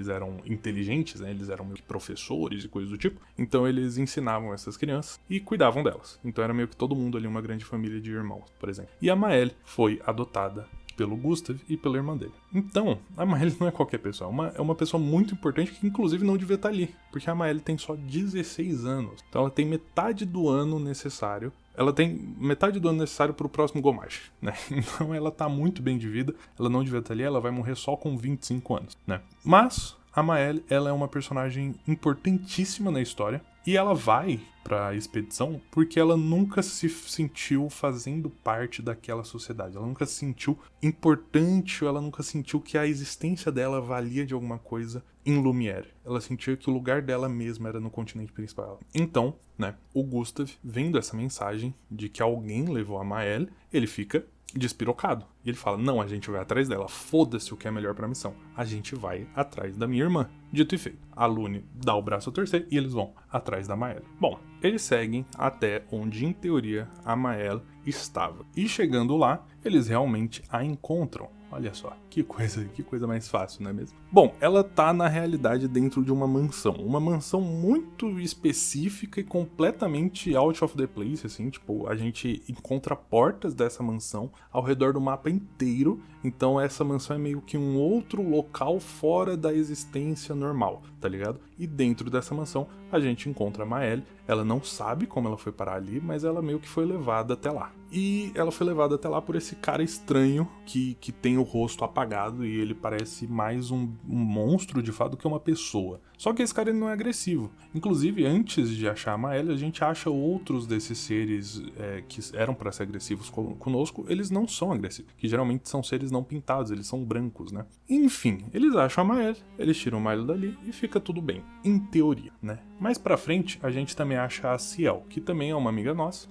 eram inteligentes, né? Eles eram meio que professores e coisas do tipo, então eles ensinavam essas crianças e cuidavam delas. Então era meio que todo mundo ali uma grande família de irmãos, por exemplo. E a Maëlle foi adotada pelo Gustav e pela irmã dele. Então, a Maëlle não é qualquer pessoa, é uma pessoa muito importante que inclusive não devia estar ali, porque a Maëlle tem só 16 anos, então ela tem metade do ano necessário. Ela tem metade do ano necessário pro próximo Gomage, né? Então ela tá muito bem de vida, ela não devia estar ali, ela vai morrer só com 25 anos, né? Mas a Maëlle, ela é uma personagem importantíssima na história, e ela vai pra expedição porque ela nunca se sentiu fazendo parte daquela sociedade. Ela nunca se sentiu importante, ou ela nunca sentiu que a existência dela valia de alguma coisa em Lumière. Ela sentia que o lugar dela mesma era no continente principal. Então, né, o Gustav, vendo essa mensagem de que alguém levou a Maëlle, ele fica despirocado. E ele fala: não, a gente vai atrás dela, foda-se o que é melhor pra missão. A gente vai atrás da minha irmã. Dito e feito, a Lune dá o braço a torcer e eles vão atrás da Maëlle. Bom, eles seguem até onde, em teoria, a Maëlle estava. E chegando lá, eles realmente a encontram. Olha só, que coisa mais fácil, não é mesmo? Bom, ela tá na realidade dentro de uma mansão muito específica e completamente out of the place, assim, tipo, a gente encontra portas dessa mansão ao redor do mapa inteiro, então essa mansão é meio que um outro local fora da existência normal, tá ligado? E dentro dessa mansão a gente encontra a Maëlle, ela não sabe como ela foi parar ali, mas ela meio que foi levada até lá. E ela foi levada até lá por esse cara estranho que tem o rosto apagado e ele parece mais um monstro de fato do que uma pessoa. Só que esse cara ele não é agressivo. Inclusive, antes de achar a Maélia, a gente acha outros desses seres que eram para ser agressivos conosco, eles não são agressivos. Que geralmente são seres não pintados, eles são brancos, né? Enfim, eles acham a Maélia, eles tiram a Maélia dali e fica tudo bem. Em teoria, né? Mais pra frente, a gente também acha a Ciel, que também é uma amiga nossa,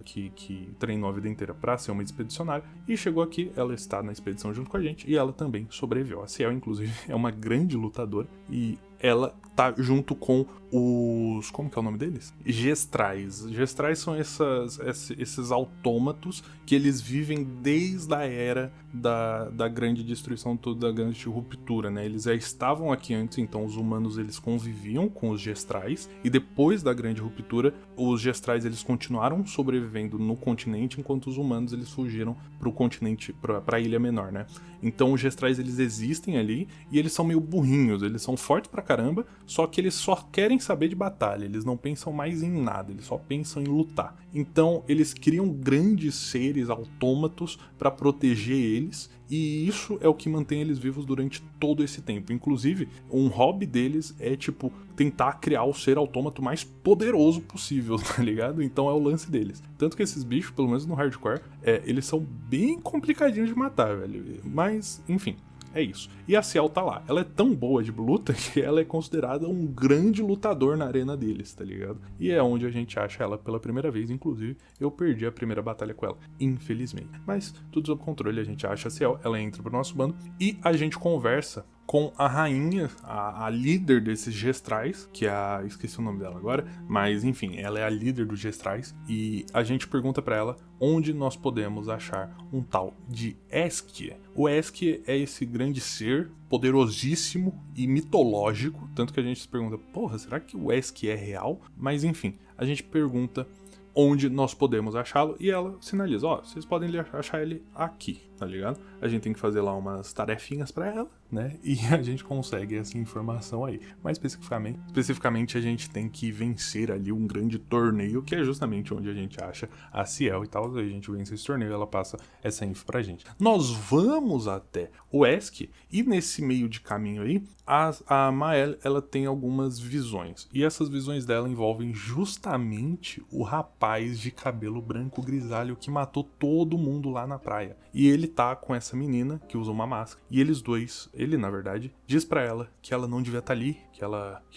que treinou a vida inteira pra ser uma expedicionária, e chegou aqui, ela está na expedição junto com a gente, e ela também sobreviveu. A Ciel, inclusive, é uma grande lutadora, e ela tá junto com os... como que é o nome deles? Gestrais. Gestrais são esses autômatos que eles vivem desde a era da grande destruição, toda da grande ruptura, né? Eles já estavam aqui antes, então os humanos eles conviviam com os gestrais, e depois da grande ruptura, os gestrais eles continuaram sobrevivendo no continente, enquanto os humanos eles fugiram pro continente, pra ilha menor, né? Então os gestrais eles existem ali, e eles são meio burrinhos, eles são fortes pra caramba, só que eles só querem saber de batalha, eles não pensam mais em nada, eles só pensam em lutar. Então eles criam grandes seres autômatos para proteger eles, e isso é o que mantém eles vivos durante todo esse tempo. Inclusive, um hobby deles é, tipo, tentar criar o ser autômato mais poderoso possível, tá ligado? Então é o lance deles. Tanto que esses bichos, pelo menos no hardcore, eles são bem complicadinhos de matar, velho. Mas, enfim. É isso. E a Ciel tá lá. Ela é tão boa de luta que ela é considerada um grande lutador na arena deles, tá ligado? E é onde a gente acha ela pela primeira vez. Inclusive, eu perdi a primeira batalha com ela, infelizmente. Mas tudo sob controle, a gente acha a Ciel, ela entra pro nosso bando e a gente conversa com a rainha, a líder desses gestrais, que é a... esqueci o nome dela agora, mas enfim, ela é a líder dos gestrais, e a gente pergunta pra ela onde nós podemos achar um tal de Eskia. O Eskia é esse grande ser poderosíssimo e mitológico, tanto que a gente se pergunta, porra, será que o Eskia é real? Mas enfim, a gente pergunta onde nós podemos achá-lo, e ela sinaliza, vocês podem achar ele aqui, tá ligado? A gente tem que fazer lá umas tarefinhas pra ela, né? E a gente consegue essa informação aí. Mais especificamente a gente tem que vencer ali um grande torneio, que é justamente onde a gente acha a Ciel e tal. A gente vence esse torneio e ela passa essa info pra gente. Nós vamos até o Esk, e nesse meio de caminho aí, a Mael, ela tem algumas visões. E essas visões dela envolvem justamente o rapaz de cabelo branco grisalho que matou todo mundo lá na praia. E ele tá com essa menina que usa uma máscara. E eles dois, ele na verdade, diz pra ela que ela não devia estar ali, que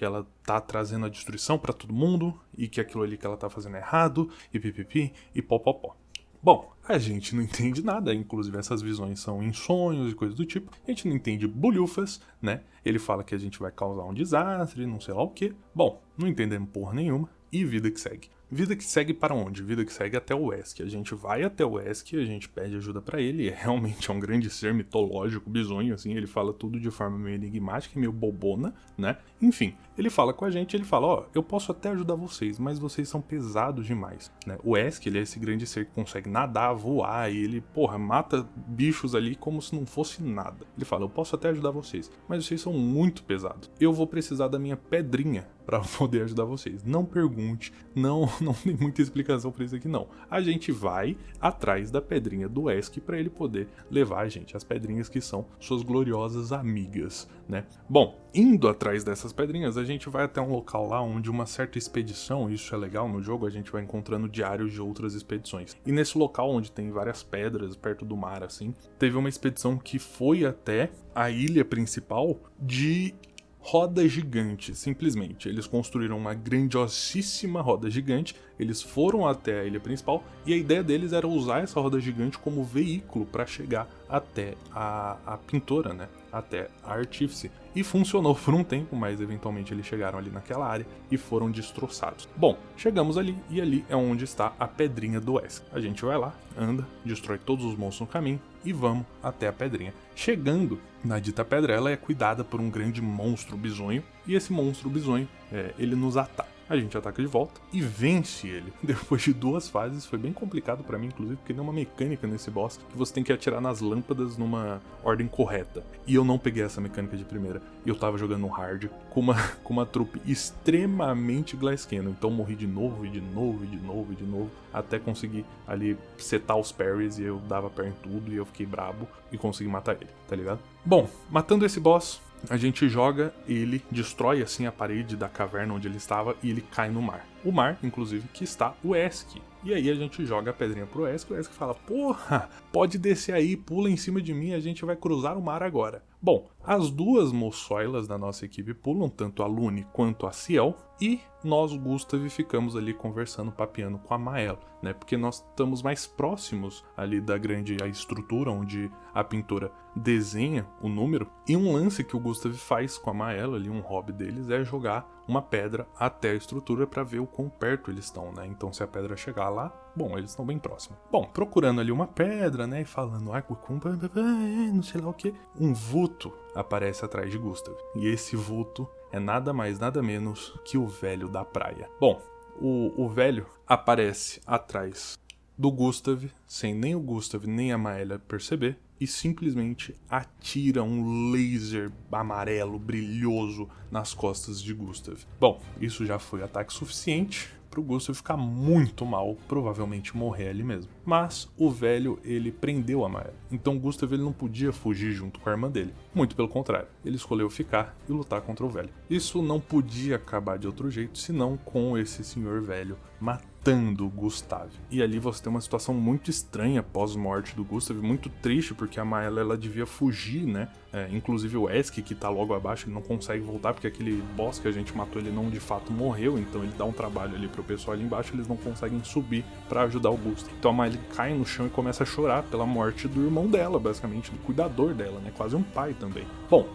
ela tá trazendo a destruição pra todo mundo, e que aquilo ali que ela tá fazendo é errado, e pipipi, e popopó. Bom, a gente não entende nada, inclusive essas visões são em sonhos e coisas do tipo, a gente não entende bolhufas, né? Ele fala que a gente vai causar um desastre, não sei lá o que. Bom, não entendemos porra nenhuma, e vida que segue. Vida que segue para onde? Vida que segue até o Esk. A gente vai até o Esk, a gente pede ajuda pra ele, realmente é um grande ser mitológico, bizonho, assim, ele fala tudo de forma meio enigmática e meio bobona, né? Enfim, ele fala com a gente, ele fala, eu posso até ajudar vocês, mas vocês são pesados demais, né? O Esk, ele é esse grande ser que consegue nadar, voar, e ele, mata bichos ali como se não fosse nada. Ele fala, eu posso até ajudar vocês, mas vocês são muito pesados. Eu vou precisar da minha pedrinha pra poder ajudar vocês. Não pergunte, não tem muita explicação pra isso aqui não. A gente vai atrás da pedrinha do Esk pra ele poder levar a gente, as pedrinhas que são suas gloriosas amigas, né? Bom, indo atrás dessas pedrinhas, a gente vai até um local lá onde uma certa expedição, isso é legal no jogo, a gente vai encontrando diários de outras expedições. E nesse local onde tem várias pedras perto do mar assim, teve uma expedição que foi até a ilha principal de roda gigante, simplesmente. Eles construíram uma grandiosíssima roda gigante, eles foram até a ilha principal e a ideia deles era usar essa roda gigante como veículo para chegar até a pintora, né? Até a artífice. E funcionou por um tempo, mas eventualmente eles chegaram ali naquela área e foram destroçados. Bom, chegamos ali e ali é onde está a pedrinha do Esk. A gente vai lá, anda, destrói todos os monstros no caminho e vamos até a pedrinha. Chegando na dita pedra, ela é cuidada por um grande monstro bizonho, e esse monstro bizonho, ele nos ataca. A gente ataca de volta e vence ele. Depois de 2 fases, foi bem complicado pra mim, inclusive, porque tem uma mecânica nesse boss que você tem que atirar nas lâmpadas numa ordem correta. E eu não peguei essa mecânica de primeira. E eu tava jogando no hard com uma trupe extremamente Glaskenno. Então morri de novo, e de novo, e de novo, e de novo, até conseguir ali setar os parries e eu dava parry em tudo e eu fiquei brabo e consegui matar ele, tá ligado? Bom, matando esse boss, a gente joga ele, destrói assim a parede da caverna onde ele estava e ele cai no mar. O mar, inclusive, que está o Esk. E aí a gente joga a pedrinha pro Esk, o Esk fala, porra, pode descer aí, pula em cima de mim, a gente vai cruzar o mar agora. Bom, as 2 moçoilas da nossa equipe pulam, tanto a Lune quanto a Ciel, e nós, o Gustav, ficamos ali conversando, papeando com a Mael, né? Porque nós estamos mais próximos ali da grande estrutura onde a pintora desenha o número. E um lance que o Gustav faz com a Mael, ali um hobby deles, é jogar uma pedra até a estrutura para ver o quão perto eles estão, né? Então se a pedra chegar lá, bom, eles estão bem próximos. Bom, procurando ali uma pedra, né, e falando, não sei lá o que, um vulto aparece atrás de Gustav. E esse vulto é nada mais, nada menos que o velho da praia. Bom, o velho aparece atrás do Gustav, sem nem o Gustav nem a Maélia perceber, e simplesmente atira um laser amarelo brilhoso nas costas de Gustav. Bom, isso já foi ataque suficiente pro Gustav ficar muito mal, provavelmente morrer ali mesmo. Mas o velho, ele prendeu a Maélia. Então o Gustav, ele não podia fugir junto com a irmã dele. Muito pelo contrário, ele escolheu ficar e lutar contra o velho. Isso não podia acabar de outro jeito, senão com esse senhor velho matando o Gustav. E ali você tem uma situação muito estranha pós-morte do Gustav, muito triste, porque a Maélia, ela devia fugir, né? Inclusive o Esk, que tá logo abaixo, ele não consegue voltar, porque aquele boss que a gente matou, ele não de fato morreu, então ele dá um trabalho ali pro pessoal ali embaixo, eles não conseguem subir pra ajudar o Gustav. Então a Maélia cai no chão e começa a chorar pela morte do irmão dela, basicamente, do cuidador dela, né? Quase um pai também. Bom,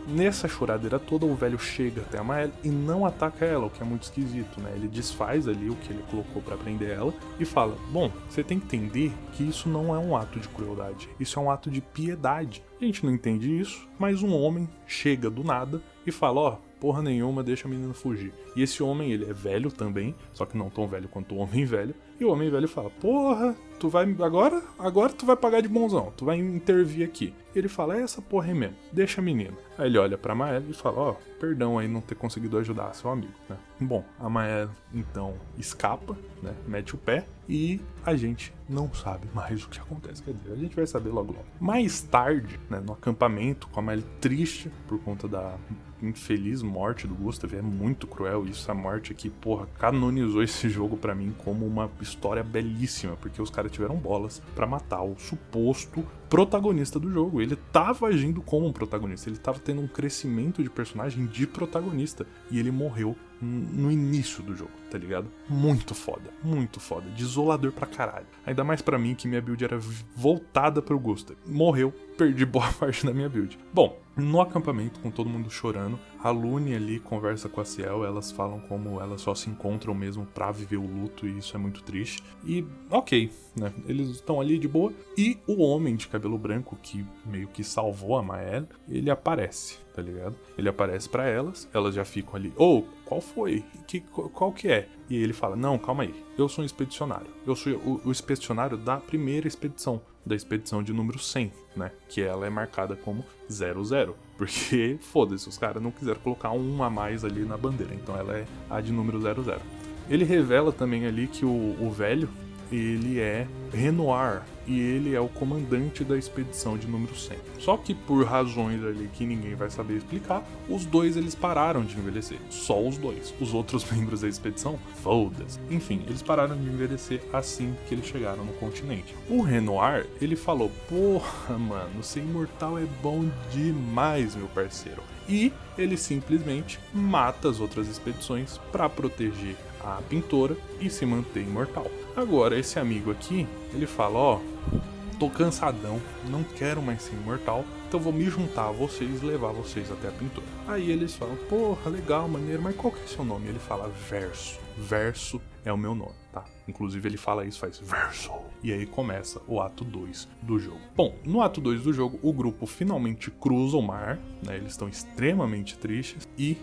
nessa choradeira toda, o velho chega até a Maélia e não ataca ela, o que é muito esquisito, né? Ele desfaz ali o que ele colocou pra prender ela e fala, bom, você tem que entender que isso não é um ato de crueldade, isso é um ato de piedade. A gente não entende isso, mas um homem chega do nada e fala, ó, porra nenhuma, deixa a menina fugir. E esse homem, ele é velho também, só que não tão velho quanto o homem velho. E o homem velho fala, porra, tu vai agora tu vai pagar de bonzão, tu vai intervir aqui. E ele fala, essa porra aí mesmo, deixa a menina. Aí ele olha pra Maélia e fala, ó, perdão aí não ter conseguido ajudar seu amigo, né? Bom, a Maélia então escapa, né, mete o pé e a gente não sabe mais o que acontece. Quer dizer, a gente vai saber logo logo. Mais tarde, né, no acampamento, com a Maélia triste por conta da infeliz morte do Gustav, é muito cruel isso, a morte aqui, porra, canonizou esse jogo pra mim como uma história belíssima, porque os caras tiveram bolas pra matar o suposto protagonista do jogo. Ele tava agindo como um protagonista, ele tava tendo um crescimento de personagem de protagonista, e ele morreu no início do jogo, tá ligado? Muito foda, desolador pra caralho. Ainda mais pra mim, que minha build era voltada pro Gustav. Morreu, perdi boa parte da minha build. Bom, no acampamento, com todo mundo chorando, a Lune ali conversa com a Ciel, elas falam como elas só se encontram mesmo pra viver o luto, e isso é muito triste. E, ok, né, eles estão ali de boa, e o homem de cabelo branco, que meio que salvou a Maélia, ele aparece, tá ligado? Ele aparece pra elas já ficam ali, qual foi? Qual que é? E ele fala, não, calma aí, eu sou um expedicionário, eu sou o expedicionário da primeira expedição, da expedição de número 100, né, que ela é marcada como 00, porque, foda-se, os caras não quiseram colocar um a mais ali na bandeira, então ela é a de número 00. Ele revela também ali que o velho, ele é Renoir, e ele é o comandante da expedição de número 100. Só que por razões ali que ninguém vai saber explicar, os dois eles pararam de envelhecer. Só os dois. Os outros membros da expedição, foda-se. Enfim, eles pararam de envelhecer assim que eles chegaram no continente. O Renoir, ele falou, porra, mano, ser imortal é bom demais, meu parceiro. E ele simplesmente mata as outras expedições para proteger a pintora e se manter imortal. Agora, esse amigo aqui, ele fala, tô cansadão, não quero mais ser imortal, então vou me juntar a vocês e levar vocês até a pintora. Aí eles falam, porra, legal, maneiro, mas qual que é seu nome? Ele fala, Verso. Verso é o meu nome, tá? Inclusive ele fala isso, faz Verso. E aí começa o ato 2 do jogo. Bom, no ato 2 do jogo, o grupo finalmente cruza o mar, né? Eles estão extremamente tristes e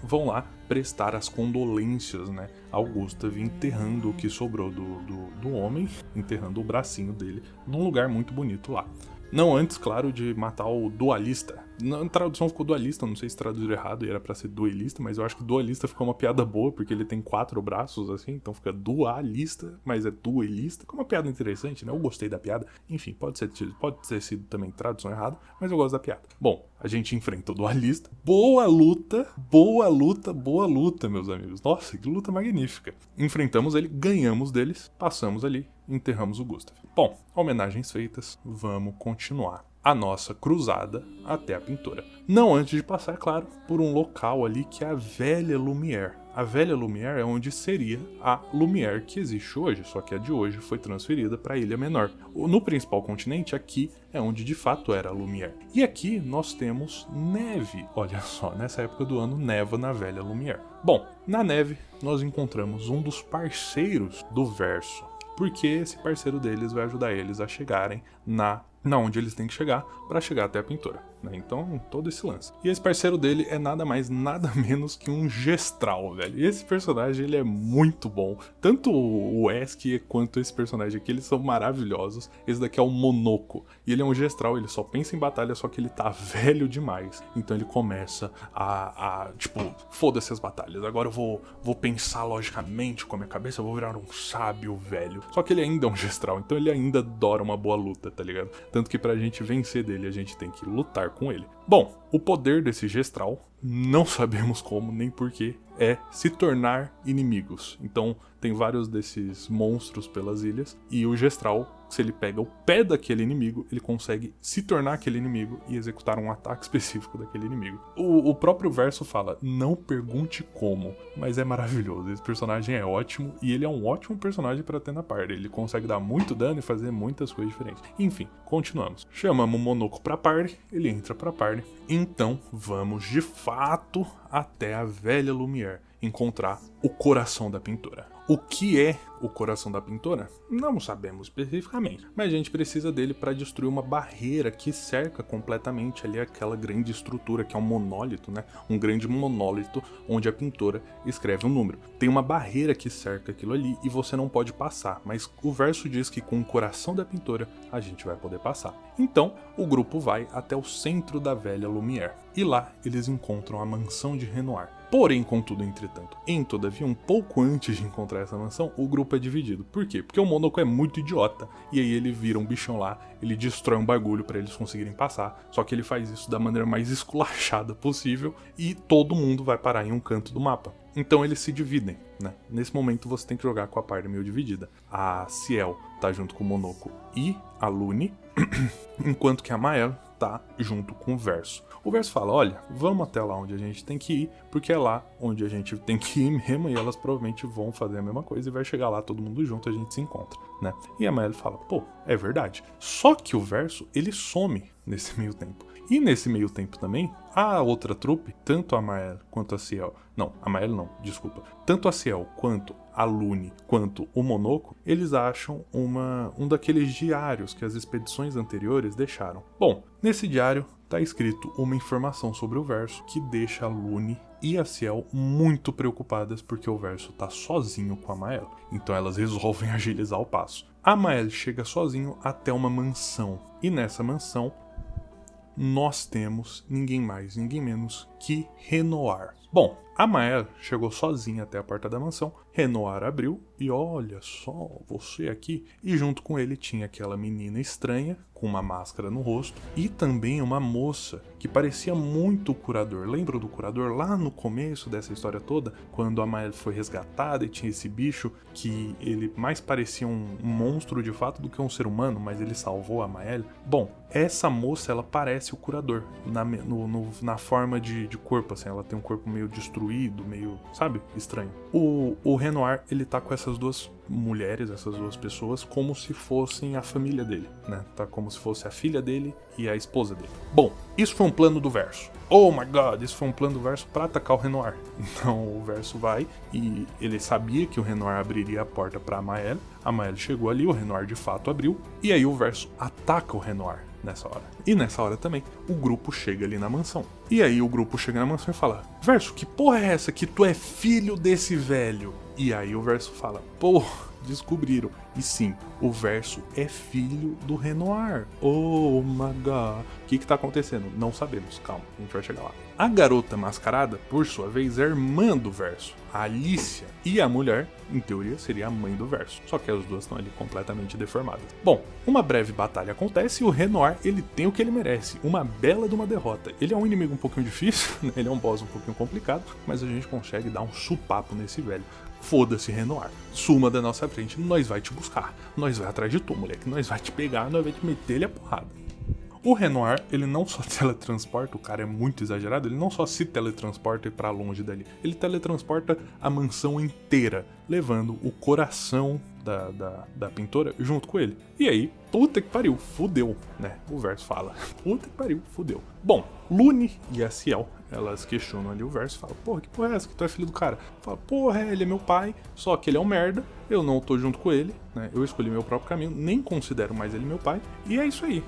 vão lá prestar as condolências, né, ao Gustav, enterrando o que sobrou do homem, enterrando o bracinho dele num lugar muito bonito lá. Não antes, claro, de matar o dualista. Na tradução ficou dualista, não sei se traduziram errado e era pra ser duelista, mas eu acho que dualista ficou uma piada boa, porque ele tem 4 braços, assim, então fica dualista, mas é duelista. Ficou uma piada interessante, né? Eu gostei da piada. Enfim, pode ter sido também tradução errada, mas eu gosto da piada. Bom, a gente enfrenta o dualista. Boa luta, meus amigos. Nossa, que luta magnífica. Enfrentamos ele, ganhamos deles, passamos ali, enterramos o Gustav. Bom, homenagens feitas, vamos continuar a nossa cruzada até a pintora. Não antes de passar, claro, por um local ali que é a Velha Lumière. A Velha Lumière é onde seria a Lumière que existe hoje, só que a de hoje foi transferida para a Ilha Menor. No principal continente, aqui é onde de fato era a Lumière. E aqui nós temos neve. Olha só, nessa época do ano neva na Velha Lumière. Bom, na neve nós encontramos um dos parceiros do verso, porque esse parceiro deles vai ajudar eles a chegarem na onde eles têm que chegar para chegar até a pintora, né? Então, todo esse lance. E esse parceiro dele é nada mais, nada menos que um Gestral, velho. E esse personagem, ele é muito bom. Tanto o Esk quanto esse personagem aqui, eles são maravilhosos. Esse daqui é o Monoco. E ele é um Gestral, ele só pensa em batalha, só que ele tá velho demais. Então ele começa tipo, foda-se as batalhas. Agora eu vou pensar logicamente com a minha cabeça, eu vou virar um sábio velho. Só que ele ainda é um Gestral, então ele ainda adora uma boa luta, tá ligado? Tanto que pra gente vencer dele, a gente tem que lutar com ele. Bom, o poder desse Gestral, não sabemos como nem porquê, é se tornar inimigos. Então tem vários desses monstros pelas ilhas, e o Gestral, se ele pega o pé daquele inimigo, ele consegue se tornar aquele inimigo e executar um ataque específico daquele inimigo. O próprio verso fala, não pergunte como, mas é maravilhoso. Esse personagem é ótimo, e ele é um ótimo personagem para ter na party. Ele consegue dar muito dano e fazer muitas coisas diferentes. Enfim, continuamos. Chamamos o Monoco pra party, ele entra pra party. Então vamos de fato até a Velha Lumière encontrar o coração da pintora. O que é o coração da pintora? Não sabemos especificamente, mas a gente precisa dele para destruir uma barreira que cerca completamente ali aquela grande estrutura que é um monólito, né? Um grande monólito onde a pintora escreve um número. Tem uma barreira que cerca aquilo ali e você não pode passar, mas o verso diz que com o coração da pintora a gente vai poder passar. Então, o grupo vai até o centro da Velha Lumière e lá eles encontram a mansão de Renoir. Porém, contudo, entretanto, todavia, um pouco antes de encontrar essa mansão, o grupo é dividido. Por quê? Porque o Monoco é muito idiota, e aí ele vira um bichão lá, ele destrói um bagulho pra eles conseguirem passar, só que ele faz isso da maneira mais esculachada possível, e todo mundo vai parar em um canto do mapa. Então eles se dividem, né? Nesse momento você tem que jogar com a party meio dividida. A Ciel tá junto com o Monoco e a Lune, enquanto que a Mael tá junto com o Verso. O Verso fala, olha, vamos até lá onde a gente tem que ir, porque é lá onde a gente tem que ir mesmo, e elas provavelmente vão fazer a mesma coisa, e vai chegar lá todo mundo junto, a gente se encontra, né? E a Mael fala, pô, é verdade. Só que o Verso, ele some nesse meio tempo. E nesse meio tempo também, a outra trupe, tanto a Mael quanto a Ciel... Não, a Mael não, desculpa. Tanto a Ciel quanto a Lune, quanto o Monoco, eles acham um daqueles diários que as expedições anteriores deixaram. Bom, nesse diário tá escrito uma informação sobre o Verso que deixa a Lune e a Ciel muito preocupadas porque o Verso tá sozinho com a Mael. Então elas resolvem agilizar o passo. A Mael chega sozinho até uma mansão. E nessa mansão, nós temos ninguém mais, ninguém menos que Renoir. Bom, a Mael chegou sozinha até a porta da mansão, Renoir abriu e olha só, você aqui. E junto com ele tinha aquela menina estranha, com uma máscara no rosto, e também uma moça que parecia muito o curador. Lembra do curador lá no começo dessa história toda? Quando a Mael foi resgatada e tinha esse bicho que ele mais parecia um monstro de fato do que um ser humano, mas ele salvou a Mael. Bom, essa moça, ela parece o curador, na forma de corpo, assim, ela tem um corpo meio destruído, meio, sabe, estranho. O Renoir, ele tá com essas duas mulheres, essas duas pessoas, como se fossem a família dele, né? Tá como se fosse a filha dele e a esposa dele. Bom, isso foi um plano do Verso. Oh my god, isso foi um plano do Verso pra atacar o Renoir. Então o Verso vai e ele sabia que o Renoir abriria a porta pra Mael. A Mael chegou ali, o Renoir de fato abriu, e aí o Verso ataca o Renoir. nessa hora. E nessa hora também, o grupo chega ali na mansão. E aí o grupo chega na mansão e fala: Verso, que porra é essa que tu é filho desse velho? E aí o Verso fala: pô, descobriram. E sim, o Verso é filho do Renoir. Oh my god. O que tá acontecendo? Não sabemos, calma, a gente vai chegar lá. A garota mascarada, por sua vez, é irmã do Verso, a Alicia. E a mulher, em teoria, seria a mãe do Verso. Só que as duas estão ali completamente deformadas. Bom, uma breve batalha acontece e o Renoir, ele tem o que ele merece. Uma bela de uma derrota. Ele é um inimigo um pouquinho difícil, né? Ele é um boss um pouquinho complicado, mas a gente consegue dar um supapo nesse velho. Foda-se, Renoir. Suma da nossa frente, nós vai te buscar. Nós vai atrás de tu, moleque. Nós vai te pegar, nós vai te meter ele a porrada. O Renoir, ele não só teletransporta, o cara é muito exagerado, ele não só se teletransporta pra longe dali, ele teletransporta a mansão inteira, levando o coração da pintora junto com ele. E aí, puta que pariu, fudeu, né? O Verso fala, puta que pariu, fudeu. Bom, Lune e a Ciel, elas questionam ali o Verso e falam: porra, que porra é essa que tu é filho do cara? Fala: porra, ele é meu pai, só que ele é um merda, eu não tô junto com ele, né? Eu escolhi meu próprio caminho, nem considero mais ele meu pai, e é isso aí,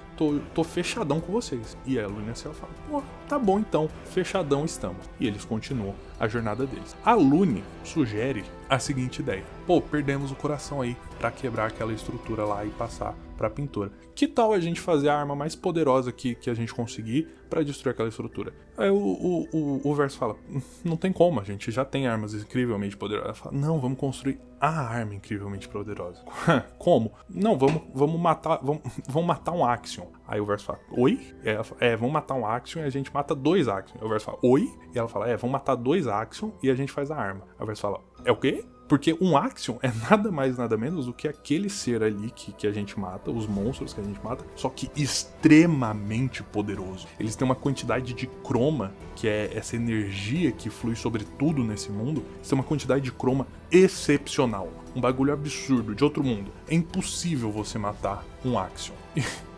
tô fechadão com vocês. E a Lune e a Ciel falam: pô, tá bom então, fechadão estamos. E eles continuam a jornada deles. A Lune sugere a seguinte ideia: pô, perdemos o coração aí pra quebrar aquela estrutura lá e passar pra pintora. Que tal a gente fazer a arma mais poderosa que a gente conseguir pra destruir aquela estrutura? Aí o Verso fala: não tem como, a gente já tem armas incrivelmente poderosas. Ela fala: não, vamos construir a arma incrivelmente poderosa. Como? Não, vamos matar um Axion. Aí o Verso fala: oi? Vamos matar um Axion e a gente mata 2 Axion. Aí o Verso fala: oi? E ela fala: vamos matar 2 Axion e a gente faz a arma. Aí o Verso fala: é o quê? Porque um Axion é nada mais, nada menos do que aquele ser ali que a gente mata, os monstros que a gente mata, só que extremamente poderoso. Eles têm uma quantidade de croma, que é essa energia que flui sobre tudo nesse mundo, eles têm uma quantidade de croma excepcional. Um bagulho absurdo, de outro mundo. É impossível você matar um Axion.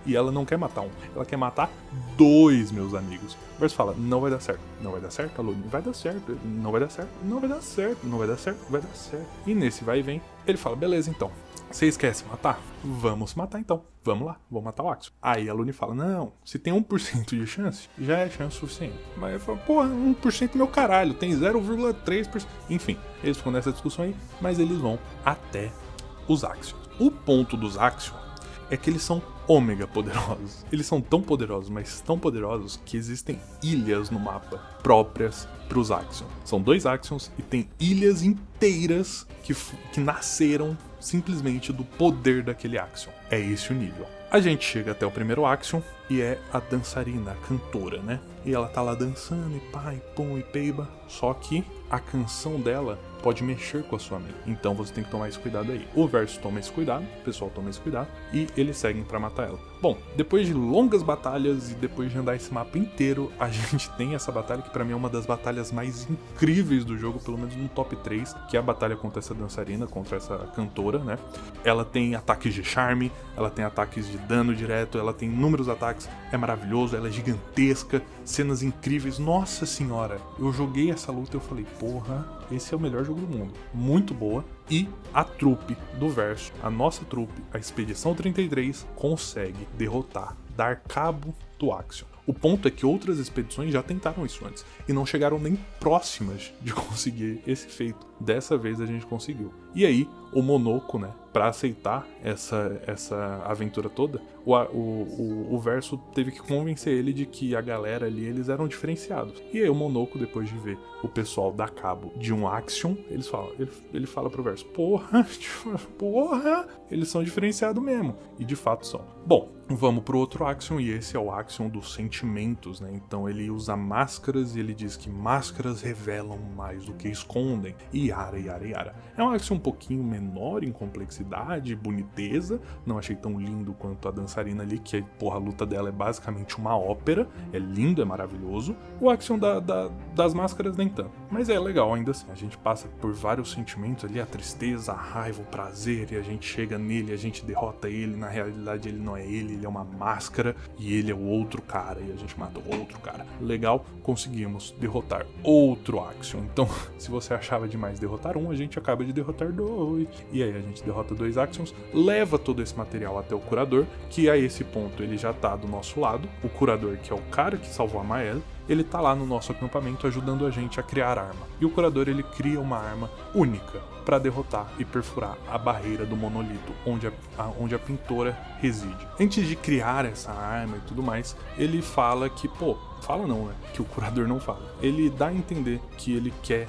E ela não quer matar um, ela quer matar 2, meus amigos. O Verso fala: não vai dar certo. Não vai dar certo, Lune? Vai dar certo. Não vai dar certo. Não vai dar certo. Não vai dar certo. Vai dar certo. E nesse vai e vem, ele fala: beleza então. Vocês querem se matar? Vamos se matar então. Vamos lá, vamos matar o Axion. Aí a Lune fala: não, se tem 1% de chance, já é chance suficiente. Mas eu falo: porra, 1% meu caralho, tem 0,3%. Enfim, eles ficam nessa discussão aí, mas eles vão até os Axions. O ponto dos Axions é que eles são ômega poderosos. Eles são tão poderosos, mas tão poderosos, que existem ilhas no mapa próprias para os Axions. São 2 Axions e tem ilhas inteiras que nasceram simplesmente do poder daquele Axion. É esse o nível. A gente chega até o primeiro Axion e é a dançarina, a cantora, né? E ela tá lá dançando e pá, e pum, e peiba. Só que a canção dela pode mexer com a sua mente. Então você tem que tomar esse cuidado aí. O Verso toma esse cuidado, o pessoal toma esse cuidado e eles seguem pra matar ela. Bom, depois de longas batalhas e depois de andar esse mapa inteiro, a gente tem essa batalha que pra mim é uma das batalhas mais incríveis do jogo, pelo menos no top 3, que é a batalha contra essa dançarina, contra essa cantora, né? Ela tem ataques de charme, ela tem ataques de dano direto, ela tem inúmeros ataques, é maravilhoso, ela é gigantesca, cenas incríveis. Nossa senhora, eu joguei essa luta e eu falei: porra, esse é o melhor jogo do mundo. Muito boa. E a trupe do Verso, a nossa trupe, a Expedição 33, consegue derrotar, dar cabo do Axion. O ponto é que outras expedições já tentaram isso antes e não chegaram nem próximas de conseguir esse feito. Dessa vez a gente conseguiu. E aí, o Monoko, né, pra aceitar essa aventura toda, o Verso teve que convencer ele de que a galera ali, eles eram diferenciados. E aí o Monoko, depois de ver o pessoal dar cabo de um Axion, ele fala pro Verso: porra, eles são diferenciados mesmo. E de fato são. Bom, vamos pro outro Axion, e esse é o Axion dos sentimentos, né? Então ele usa máscaras e ele diz que máscaras revelam mais do que escondem. E yara. É um Axion um pouquinho menor em complexidade, boniteza. Não achei tão lindo quanto a dançarina ali, que porra, a luta dela é basicamente uma ópera. É lindo, é maravilhoso. O Axion das máscaras nem tanto. Mas é legal ainda assim. A gente passa por vários sentimentos ali, a tristeza, a raiva, o prazer, e a gente chega nele, a gente derrota ele. Na realidade ele não é ele é uma máscara, e ele é o outro cara, e a gente mata o outro cara. Legal, conseguimos derrotar outro Axion. Então, se você achava demais derrotar um, a gente acaba de derrotar 2, e aí a gente derrota 2 Actions, leva todo esse material até o curador, que a esse ponto ele já tá do nosso lado. O curador, que é o cara que salvou a Maelle, ele tá lá no nosso acampamento ajudando a gente a criar arma. E o curador, ele cria uma arma única para derrotar e perfurar a barreira do monolito onde a pintora reside. Antes de criar essa arma e tudo mais, ele fala que, fala não, né? Que o curador não fala. Ele dá a entender que ele quer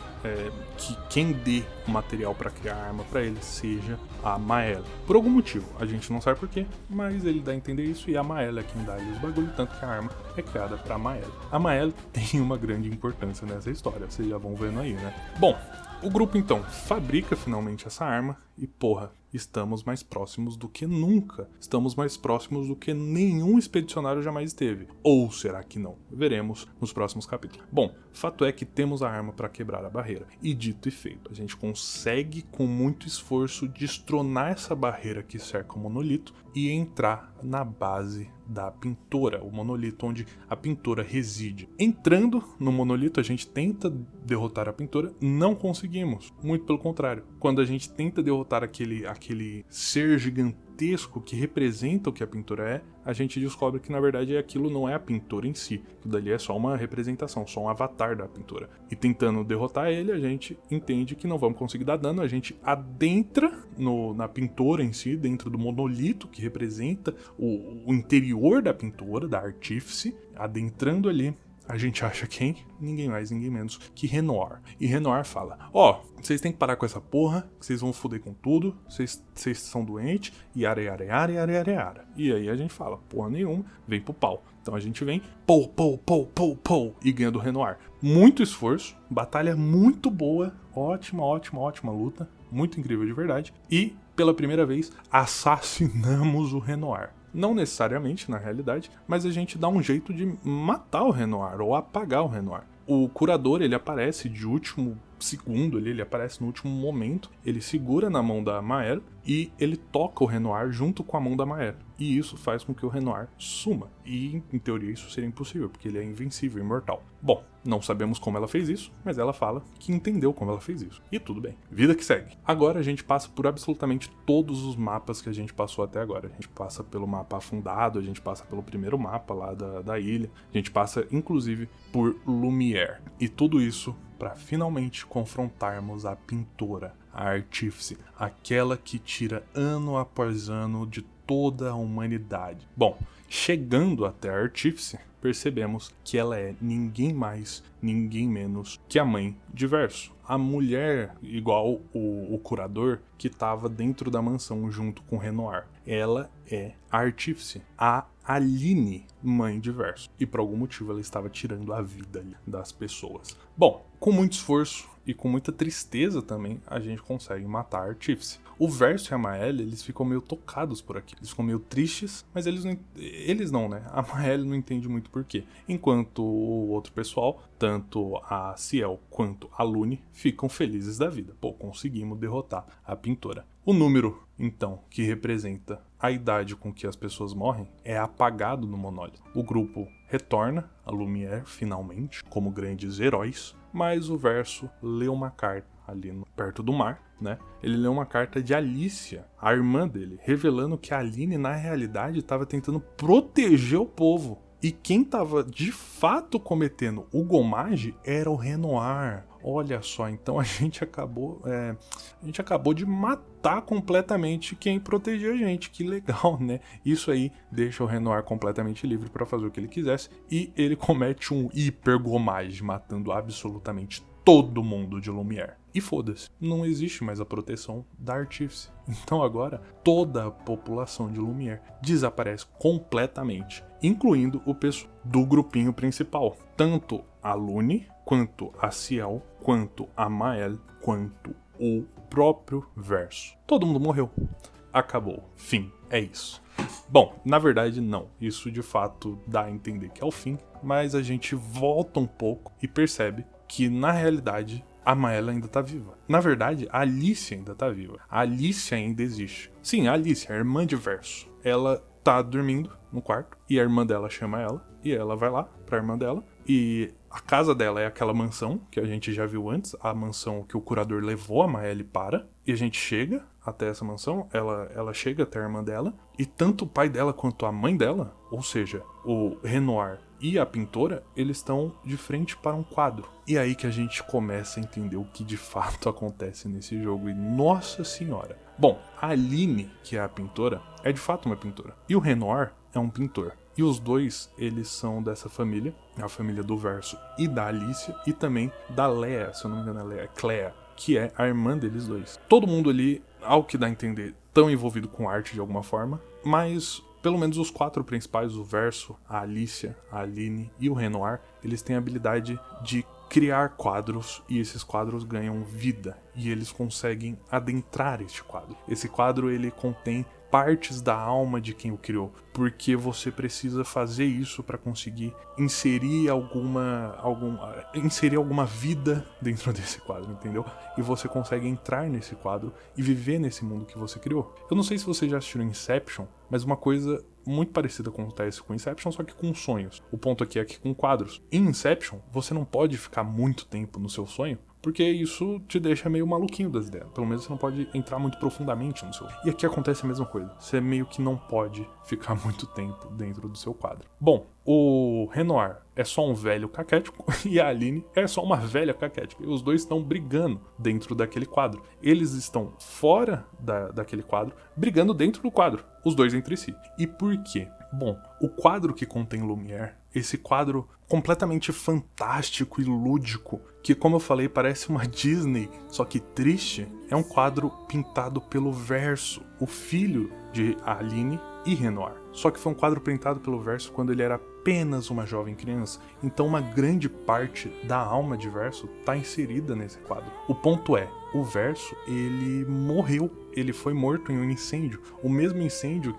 que quem dê o material para criar a arma para ele seja a Maelle. Por algum motivo, a gente não sabe porquê, mas ele dá a entender isso e a Maelle é quem dá ele os bagulho, tanto que a arma é criada pra Maelle. A Maelle tem uma grande importância nessa história, vocês já vão vendo aí, né? Bom, o grupo então fabrica finalmente essa arma e estamos mais próximos do que nunca. Estamos mais próximos do que nenhum expedicionário jamais esteve. Ou será que não? Veremos nos próximos capítulos. Bom, fato é que temos a arma para quebrar a barreira. E dito e feito, a gente consegue com muito esforço destronar essa barreira que cerca o monolito e entrar na base da pintora, o monolito onde a pintora reside. Entrando no monolito, a gente tenta derrotar a pintora, não conseguimos. Muito pelo contrário. Quando a gente tenta derrotar aquele ser gigantesco que representa o que a pintora é, a gente descobre que na verdade aquilo não é a pintora em si. Aquilo dali é só uma representação, só um avatar da pintora. E tentando derrotar ele, a gente entende que não vamos conseguir dar dano, a gente adentra na pintora em si, dentro do monolito que representa o interior da pintora, da artífice, adentrando ali. A gente acha quem? Ninguém mais, ninguém menos que Renoir. E Renoir fala, vocês têm que parar com essa porra, que vocês vão foder com tudo, vocês são doentes, e ara. E aí a gente fala, porra nenhuma, vem pro pau. Então a gente vem, pou, e ganha do Renoir. Muito esforço, batalha muito boa, ótima luta, muito incrível de verdade. E, pela primeira vez, assassinamos o Renoir. Não necessariamente, na realidade, mas a gente dá um jeito de matar o Renoir ou apagar o Renoir. O curador, ele aparece de último segundo, ele aparece no último momento, ele segura na mão da Maelle e ele toca o Renoir junto com a mão da Maelle. E isso faz com que o Renoir suma. E, em teoria, isso seria impossível, porque ele é invencível, imortal. Bom, não sabemos como ela fez isso, mas ela fala que entendeu como ela fez isso. E tudo bem. Vida que segue. Agora a gente passa por absolutamente todos os mapas que a gente passou até agora. A gente passa pelo mapa afundado, a gente passa pelo primeiro mapa lá da ilha, a gente passa, inclusive, por Lumière. E tudo isso para finalmente confrontarmos a pintora, a artífice, aquela que tira ano após ano de toda a humanidade. Bom, chegando até a artífice, percebemos que ela é ninguém mais, ninguém menos que a mãe de Verso. A mulher, igual o curador, que estava dentro da mansão junto com Renoir. Ela é a artífice, a Aline, mãe de Verso. E por algum motivo ela estava tirando a vida das pessoas. Bom, com muito esforço e com muita tristeza também, a gente consegue matar a artífice. O Verso e a Maelle, eles ficam meio tocados por aqui. Eles ficam meio tristes, mas eles não, né? A Maelle não entende muito por quê. Enquanto o outro pessoal, tanto a Ciel quanto a Lune, ficam felizes da vida. Conseguimos derrotar a pintora. O número, então, que representa a idade com que as pessoas morrem, é apagado no monólito. O grupo retorna a Lumière, finalmente, como grandes heróis, mas o Verso lê uma carta ali perto do mar, né? Ele lê uma carta de Alicia, a irmã dele, revelando que a Aline, na realidade, estava tentando proteger o povo. E quem estava de fato cometendo o gomage era o Renoir. Olha só, então a gente acabou de matar completamente quem protegia a gente. Que legal, né? Isso aí deixa o Renoir completamente livre para fazer o que ele quisesse. E ele comete um hiper gomage, matando absolutamente todo mundo de Lumière. E foda-se, não existe mais a proteção da artífice. Então agora toda a população de Lumière desaparece completamente, incluindo o pessoal do grupinho principal. Tanto a Lune, quanto a Ciel, quanto a Maelle, quanto o próprio Verso. Todo mundo morreu. Acabou. Fim. É isso. Bom, na verdade não. Isso de fato dá a entender que é o fim, mas a gente volta um pouco e percebe que na realidade a Maelle ainda tá viva. Na verdade, a Alicia ainda tá viva. A Alicia ainda existe. Sim, a Alicia, a irmã de Verso. Ela tá dormindo no quarto e a irmã dela chama ela. E ela vai lá pra irmã dela E a casa dela é aquela mansão que a gente já viu antes, a mansão que o curador levou a Maëlle para. E a gente chega até essa mansão, ela chega até a irmã dela, e tanto o pai dela quanto a mãe dela, ou seja, o Renoir e a pintora, eles estão de frente para um quadro. E aí que a gente começa a entender o que de fato acontece nesse jogo. E nossa senhora! Bom, a Aline, que é a pintora, é de fato uma pintora. E o Renoir é um pintor. E os dois, eles são dessa família, a família do Verso e da Alicia, e também da Lea, se eu não me engano, é Clea, que é a irmã deles dois. Todo mundo ali, ao que dá a entender, estão envolvido com arte de alguma forma, mas pelo menos os 4 principais, o Verso, a Alicia, a Aline e o Renoir, eles têm a habilidade de criar quadros, e esses quadros ganham vida, e eles conseguem adentrar este quadro. Esse quadro, ele contém partes da alma de quem o criou, porque você precisa fazer isso para conseguir inserir alguma vida dentro desse quadro, entendeu? E você consegue entrar nesse quadro e viver nesse mundo que você criou. Eu não sei se você já assistiu Inception, mas uma coisa muito parecida acontece com Inception, só que com sonhos. O ponto aqui é que com quadros. Em Inception, você não pode ficar muito tempo no seu sonho, porque isso te deixa meio maluquinho das ideias. Pelo menos você não pode entrar muito profundamente no seu. E aqui acontece a mesma coisa. Você meio que não pode ficar muito tempo dentro do seu quadro. Bom, o Renoir é só um velho caquético e a Aline é só uma velha caquética. E os dois estão brigando dentro daquele quadro. Eles estão fora daquele quadro, brigando dentro do quadro. Os dois entre si. E por quê? Bom, o quadro que contém Lumière, esse quadro completamente fantástico e lúdico, que, como eu falei, parece uma Disney, só que triste, é um quadro pintado pelo Verso, o filho de Aline e Renoir. Só que foi um quadro pintado pelo Verso quando ele era apenas uma jovem criança, então uma grande parte da alma de Verso está inserida nesse quadro. O ponto é, o Verso, ele morreu, ele foi morto em um incêndio, o mesmo incêndio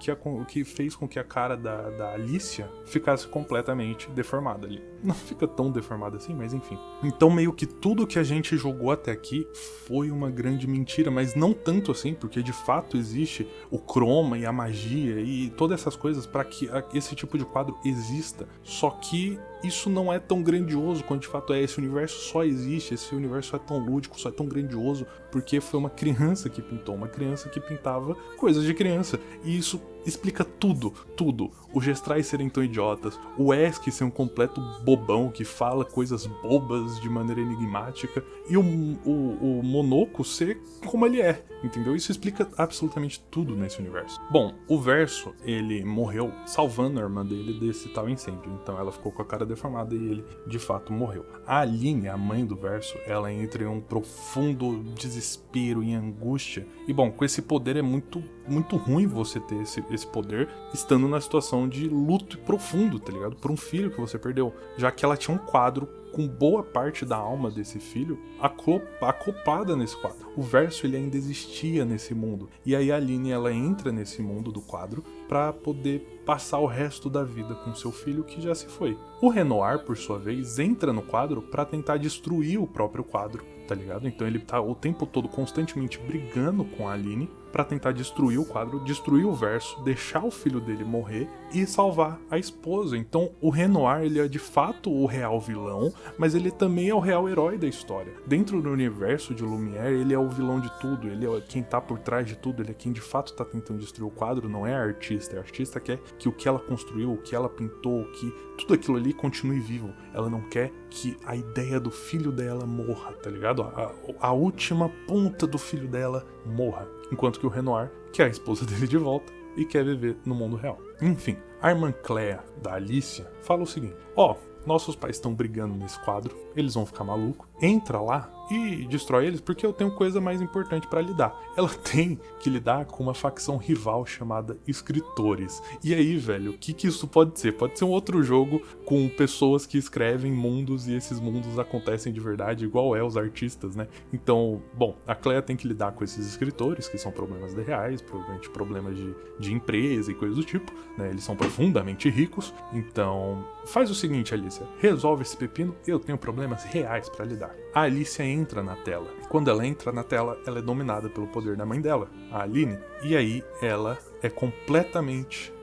que fez com que a cara da Alicia ficasse completamente deformada ali. Não fica tão deformada assim, mas enfim. Então meio que tudo que a gente jogou até aqui foi uma grande mentira, mas não tanto assim, porque de fato existe o croma e a magia e todas essas coisas para que esse tipo de quadro exista. Só que isso não é tão grandioso quanto de fato é. Esse universo só existe, esse universo é tão lúdico, só é tão grandioso porque foi uma criança que pintou, uma criança que pintava coisas de criança. E isso explica tudo. Os Gestrais serem tão idiotas, o Esk ser um completo bobão que fala coisas bobas de maneira enigmática, e o Monoko ser como ele é, entendeu? Isso explica absolutamente tudo nesse universo. Bom, o Verso, ele morreu salvando a irmã dele desse tal incêndio, então ela ficou com a cara deformada e ele de fato morreu. A Aline, a mãe do Verso, ela entra em um profundo desespero e angústia, e bom, com esse poder é muito ruim você ter esse poder estando na situação de luto profundo, tá ligado? Por um filho que você perdeu, já que ela tinha um quadro com boa parte da alma desse filho acoplada nesse quadro. O Verso, ele ainda existia nesse mundo, e aí a Aline, ela entra nesse mundo do quadro para poder passar o resto da vida com seu filho que já se foi. O Renoir, por sua vez, entra no quadro para tentar destruir o próprio quadro, tá ligado? Então ele tá o tempo todo constantemente brigando com a Aline para tentar destruir o quadro, destruir o Verso, deixar o filho dele morrer e salvar a esposa. Então o Renoir, ele é de fato o real vilão, mas ele também é o real herói da história. Dentro do universo de Lumière, ele é o vilão de tudo, ele é quem tá por trás de tudo, ele é quem de fato tá tentando destruir o quadro, não é a artista. A artista quer que o que ela construiu, o que ela pintou, que tudo aquilo ali continue vivo. Ela não quer que a ideia do filho dela morra, tá ligado? A última ponta do filho dela morra. Enquanto que o Renoir quer a esposa dele de volta e quer viver no mundo real. Enfim, a irmã Clea da Alicia fala o seguinte: nossos pais estão brigando nesse quadro, eles vão ficar malucos, entra lá e destrói eles porque eu tenho coisa mais importante pra lidar. Ela tem que lidar com uma facção rival chamada Escritores. E aí, velho, o que isso pode ser? Pode ser um outro jogo com pessoas que escrevem mundos e esses mundos acontecem de verdade, igual os artistas, né? Então, bom, a Clea tem que lidar com esses escritores, que são problemas reais, provavelmente problemas de empresa e coisas do tipo, né? Eles são profundamente ricos, então faz o seguinte, Alicia, resolve esse pepino, eu tenho problemas reais pra lidar. A Alicia entra na tela. Quando ela entra na tela, ela é dominada pelo poder da mãe dela, a Aline, e aí ela completamente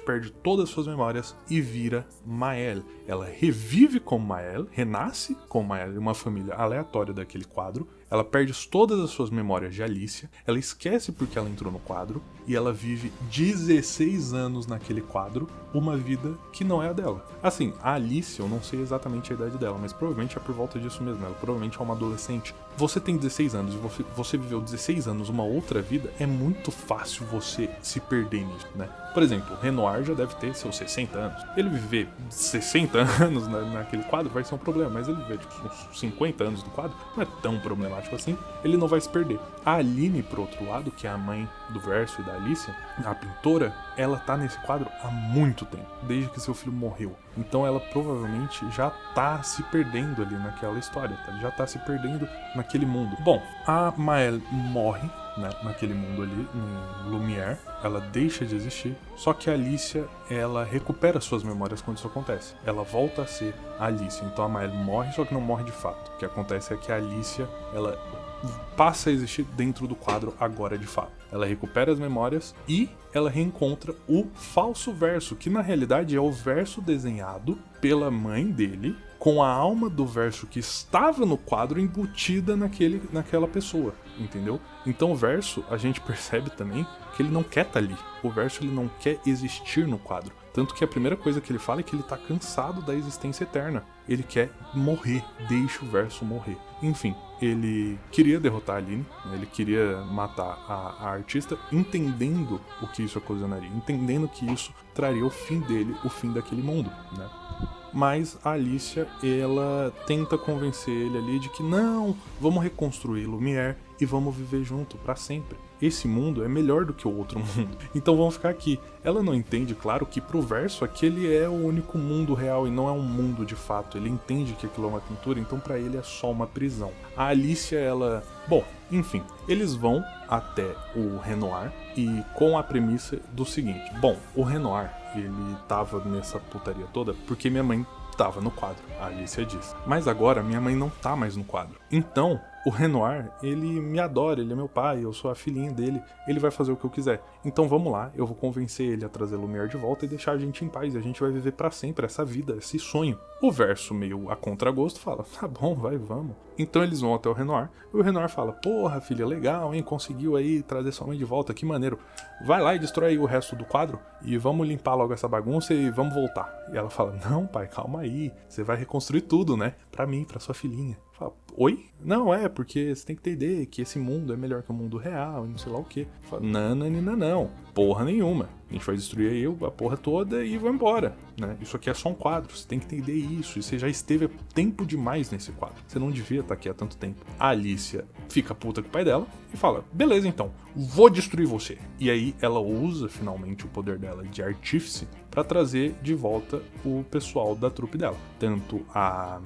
perde todas as suas memórias e vira Maëlle. ela revive como Mael, renasce como Mael, uma família aleatória daquele quadro, ela perde todas as suas memórias de Alicia, ela esquece porque ela entrou no quadro, e ela vive 16 anos naquele quadro, uma vida que não é a dela. Assim, a Alicia, eu não sei exatamente a idade dela, mas provavelmente é por volta disso mesmo, ela provavelmente é uma adolescente. Você tem 16 anos e você viveu 16 anos uma outra vida, é muito fácil você se perder nisso, né? Por exemplo, o Renoir já deve ter seus 60 anos. Ele viver 60 anos naquele quadro vai ser um problema, mas ele viver tipo, uns 50 anos do quadro não é tão problemático assim, ele não vai se perder. A Aline, por outro lado, que é a mãe do Verso e da Alicia, a pintora, ela tá nesse quadro há muito tempo, desde que seu filho morreu. Então ela provavelmente já tá se perdendo ali naquela história, tá? Já tá se perdendo naquele mundo. Bom, a Mael morre, né, naquele mundo ali, em Lumière, ela deixa de existir, só que a Alicia, ela recupera suas memórias quando isso acontece. Ela volta a ser a Alicia, então a Mael morre, só que não morre de fato. O que acontece é que a Alicia, ela passa a existir dentro do quadro agora de fato. Ela recupera as memórias e ela reencontra o falso Verso, que na realidade é o Verso desenhado pela mãe dele, com a alma do Verso que estava no quadro embutida naquela pessoa, entendeu? Então o Verso, a gente percebe também que ele não quer estar ali. O Verso, ele não quer existir no quadro. Tanto que a primeira coisa que ele fala é que ele tá cansado da existência eterna. Ele quer morrer, deixa o Verso morrer. Enfim, ele queria derrotar a Aline, né? Ele queria matar a artista, entendendo o que isso ocasionaria, entendendo que isso traria o fim dele, o fim daquele mundo, né? Mas a Alicia, ela tenta convencer ele ali de que não, vamos reconstruir Lumière e vamos viver junto pra sempre. Esse mundo é melhor do que o outro mundo, então vamos ficar aqui. Ela não entende, claro, que pro Verso aquele é o único mundo real e não é um mundo de fato. Ele entende que aquilo é uma pintura, então pra ele é só uma prisão. A Alicia, ela... Bom, enfim, eles vão até o Renoir e com a premissa do seguinte. Bom, o Renoir, ele tava nessa putaria toda porque minha mãe tava no quadro, a Alicia diz. Mas agora minha mãe não tá mais no quadro. Então, o Renoir, ele me adora, ele é meu pai, eu sou a filhinha dele, ele vai fazer o que eu quiser. Então vamos lá, eu vou convencer ele a trazer Lumière de volta e deixar a gente em paz, e a gente vai viver pra sempre essa vida, esse sonho. O Verso, meio a contragosto, fala, tá bom, vai, vamos. Então eles vão até o Renoir, e o Renoir fala, porra, filha, legal, hein, conseguiu aí trazer sua mãe de volta, que maneiro. Vai lá e destrói aí o resto do quadro, e vamos limpar logo essa bagunça e vamos voltar. E ela fala, não, pai, calma aí, você vai reconstruir tudo, né, pra mim, pra sua filhinha. Fala, oi? Não, porque você tem que entender que esse mundo é melhor que o mundo real e não sei lá o que. Fala, não, porra nenhuma. A gente vai destruir aí a porra toda e vai embora, né? Isso aqui é só um quadro, você tem que entender isso. E você já esteve tempo demais nesse quadro. Você não devia estar aqui há tanto tempo. A Alicia fica puta com o pai dela e fala, beleza então, vou destruir você. E aí ela usa finalmente o poder dela de artífice pra trazer de volta o pessoal da trupe dela. Tanto a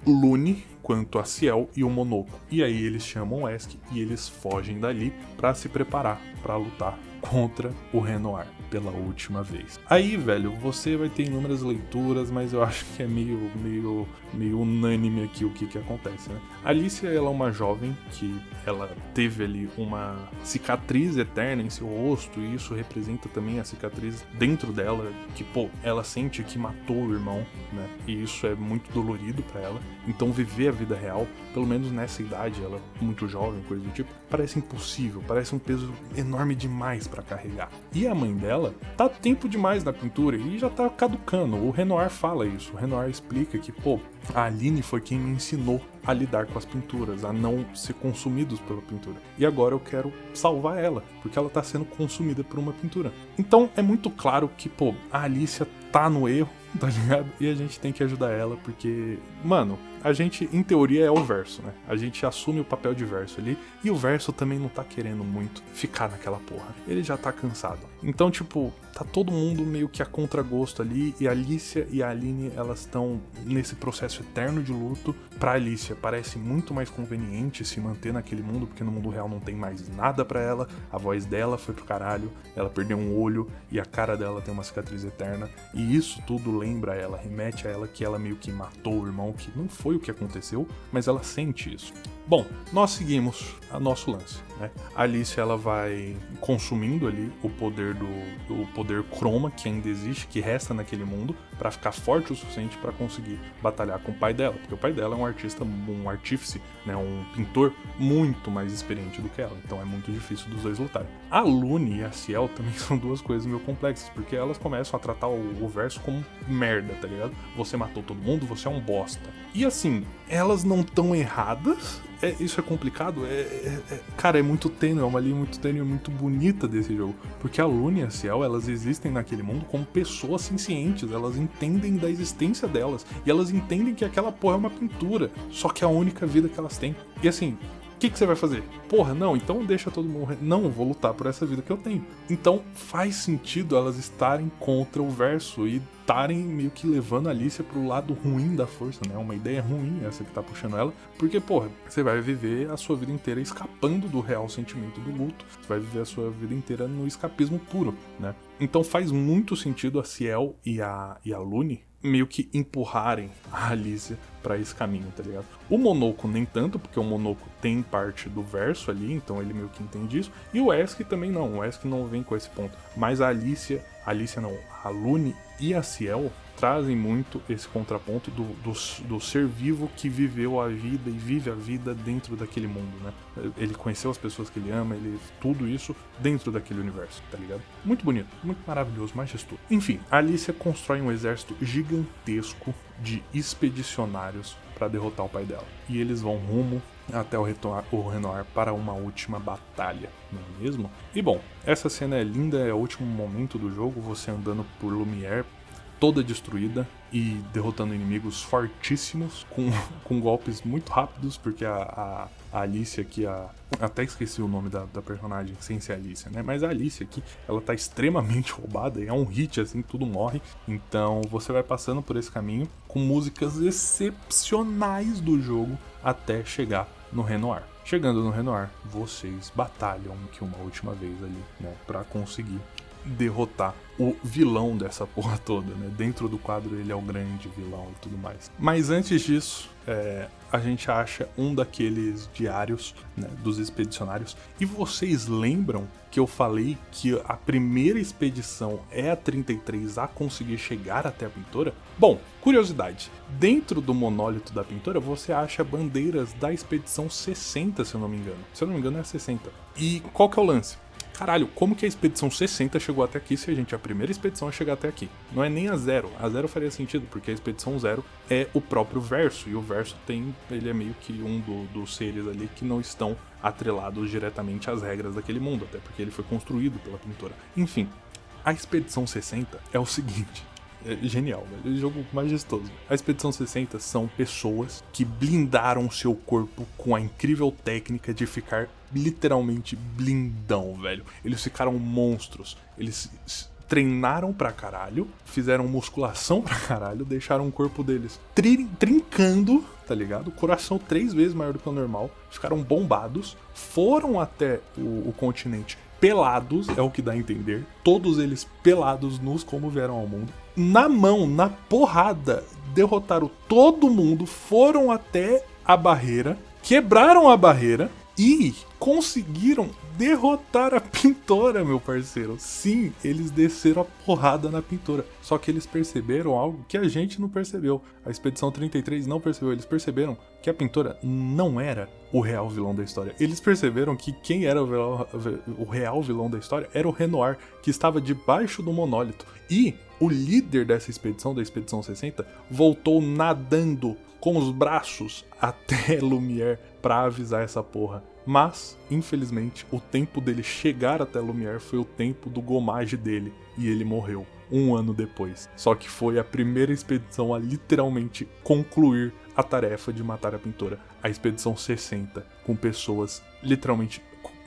Lune quanto a Ciel e o Monoco. E aí eles chamam o Esk e eles fogem dali pra se preparar pra lutar contra o Renoir pela última vez. Aí, velho, você vai ter inúmeras leituras, mas eu acho que é meio unânime aqui o que acontece, né? A Alicia, ela é uma jovem que ela teve ali uma cicatriz eterna em seu rosto, e isso representa também a cicatriz dentro dela, que, pô, ela sente que matou o irmão, né? E isso é muito dolorido pra ela. Então viver a vida real, pelo menos nessa idade, ela muito jovem, coisa do tipo, parece impossível, parece um peso enorme demais pra carregar. E a mãe dela tá tempo demais na pintura e já tá caducando. O Renoir fala isso. O Renoir explica que, pô, a Aline foi quem me ensinou a lidar com as pinturas, a não ser consumidos pela pintura. E agora eu quero salvar ela, porque ela tá sendo consumida por uma pintura. Então é muito claro que, pô, a Alicia tá no erro, tá ligado? E a gente tem que ajudar ela, porque, mano, a gente, em teoria, é o Verso, né? A gente assume o papel de Verso ali, e o Verso também não tá querendo muito ficar naquela porra. Ele já tá cansado. Então, tipo, tá todo mundo meio que a contragosto ali, e a Alicia e a Aline, elas estão nesse processo eterno de luto. Pra Alicia, parece muito mais conveniente se manter naquele mundo, porque no mundo real não tem mais nada pra ela, a voz dela foi pro caralho, ela perdeu um olho, e a cara dela tem uma cicatriz eterna, e isso tudo lembra ela, remete a ela que ela meio que matou o irmão, que não foi o que aconteceu, mas ela sente isso. Bom, nós seguimos a nosso lance. né? A Alicia, ela vai consumindo ali o poder do poder Chroma, que ainda existe, que resta naquele mundo, pra ficar forte o suficiente pra conseguir batalhar com o pai dela, porque o pai dela é um artista, um artífice, né, um pintor muito mais experiente do que ela, então é muito difícil dos dois lutarem. A Lune e a Ciel também são duas coisas meio complexas, porque elas começam a tratar o verso como merda, tá ligado? Você matou todo mundo, você é um bosta. E assim, elas não tão erradas, isso é complicado, cara, é muito tênue, é uma linha muito tênue, muito bonita desse jogo, porque a Lune e a Ciel, elas existem naquele mundo como pessoas sencientes, elas entendem da existência delas, e elas entendem que aquela porra é uma pintura, só que é a única vida que elas têm. E assim, o que você vai fazer? Porra, não, então deixa todo mundo morrer. Não, vou lutar por essa vida que eu tenho. Então faz sentido elas estarem contra o verso e estarem meio que levando a Alicia pro lado ruim da força, né? Uma ideia ruim essa que tá puxando ela. Porque, porra, você vai viver a sua vida inteira escapando do real sentimento do luto. Você vai viver a sua vida inteira no escapismo puro, né? Então faz muito sentido a Ciel e a Lune meio que empurrarem a Alicia pra esse caminho, tá ligado? O Monoko nem tanto, porque o Monoko tem parte do verso ali, então ele meio que entende isso. E o Esk também não, o Esk não vem com esse ponto. Mas a Lune e a Ciel trazem muito esse contraponto do ser vivo que viveu a vida e vive a vida dentro daquele mundo, né? Ele conheceu as pessoas que ele ama, tudo isso dentro daquele universo, tá ligado? Muito bonito, muito maravilhoso, majestoso. Enfim, a Alicia constrói um exército gigantesco de expedicionários para derrotar o pai dela. E eles vão rumo até o Renoir para uma última batalha, não é mesmo? E bom, essa cena é linda, é o último momento do jogo, você andando por Lumière, toda destruída e derrotando inimigos fortíssimos com golpes muito rápidos, porque a Alicia aqui, até esqueci o nome da personagem sem ser Alicia, né? Mas a Alicia aqui, ela tá extremamente roubada e é um hit, assim, tudo morre. Então você vai passando por esse caminho com músicas excepcionais do jogo até chegar no Renoir. Chegando no Renoir, vocês batalham que uma última vez ali, né? Pra conseguir derrotar o vilão dessa porra toda, né? Dentro do quadro ele é o grande vilão e tudo mais. Mas antes disso, a gente acha um daqueles diários, né, dos expedicionários. E vocês lembram que eu falei que a primeira expedição é a 33 a conseguir chegar até a pintora? Bom, curiosidade. Dentro do monólito da pintora, você acha bandeiras da expedição 60, se eu não me engano. Se eu não me engano, é a 60. E qual que é o lance? Caralho, como que a expedição 60 chegou até aqui se a primeira expedição a chegar até aqui? Não é nem a 0. A 0 faria sentido, porque a expedição 0 é o próprio verso. E o verso ele é meio que um dos seres ali que não estão atrelados diretamente às regras daquele mundo. Até porque ele foi construído pela pintora. Enfim, a expedição 60 é o seguinte. É genial, velho. Jogo majestoso. A expedição 60 são pessoas que blindaram seu corpo com a incrível técnica de ficar literalmente blindão, velho. Eles ficaram monstros. Eles treinaram pra caralho, fizeram musculação pra caralho, deixaram o corpo deles trincando, tá ligado? O coração 3 vezes maior do que o normal. Ficaram bombados, foram até o continente pelados, é o que dá a entender. Todos eles pelados, nus, como vieram ao mundo. Na mão, na porrada, derrotaram todo mundo, foram até a barreira, quebraram a barreira e conseguiram derrotar a pintora, meu parceiro. Sim, eles desceram a porrada na pintora. Só que eles perceberam algo que a gente não percebeu. A Expedição 33 não percebeu. Eles perceberam que a pintora não era o real vilão da história. Eles perceberam que quem era o real vilão da história era o Renoir, que estava debaixo do monólito. E o líder dessa expedição, da Expedição 60, voltou nadando com os braços até Lumière pra avisar essa porra. Mas, infelizmente, o tempo dele chegar até Lumière foi o tempo do gomage dele, e ele morreu 1 ano depois. Só que foi a primeira expedição a literalmente concluir a tarefa de matar a pintora. A Expedição 60, com pessoas literalmente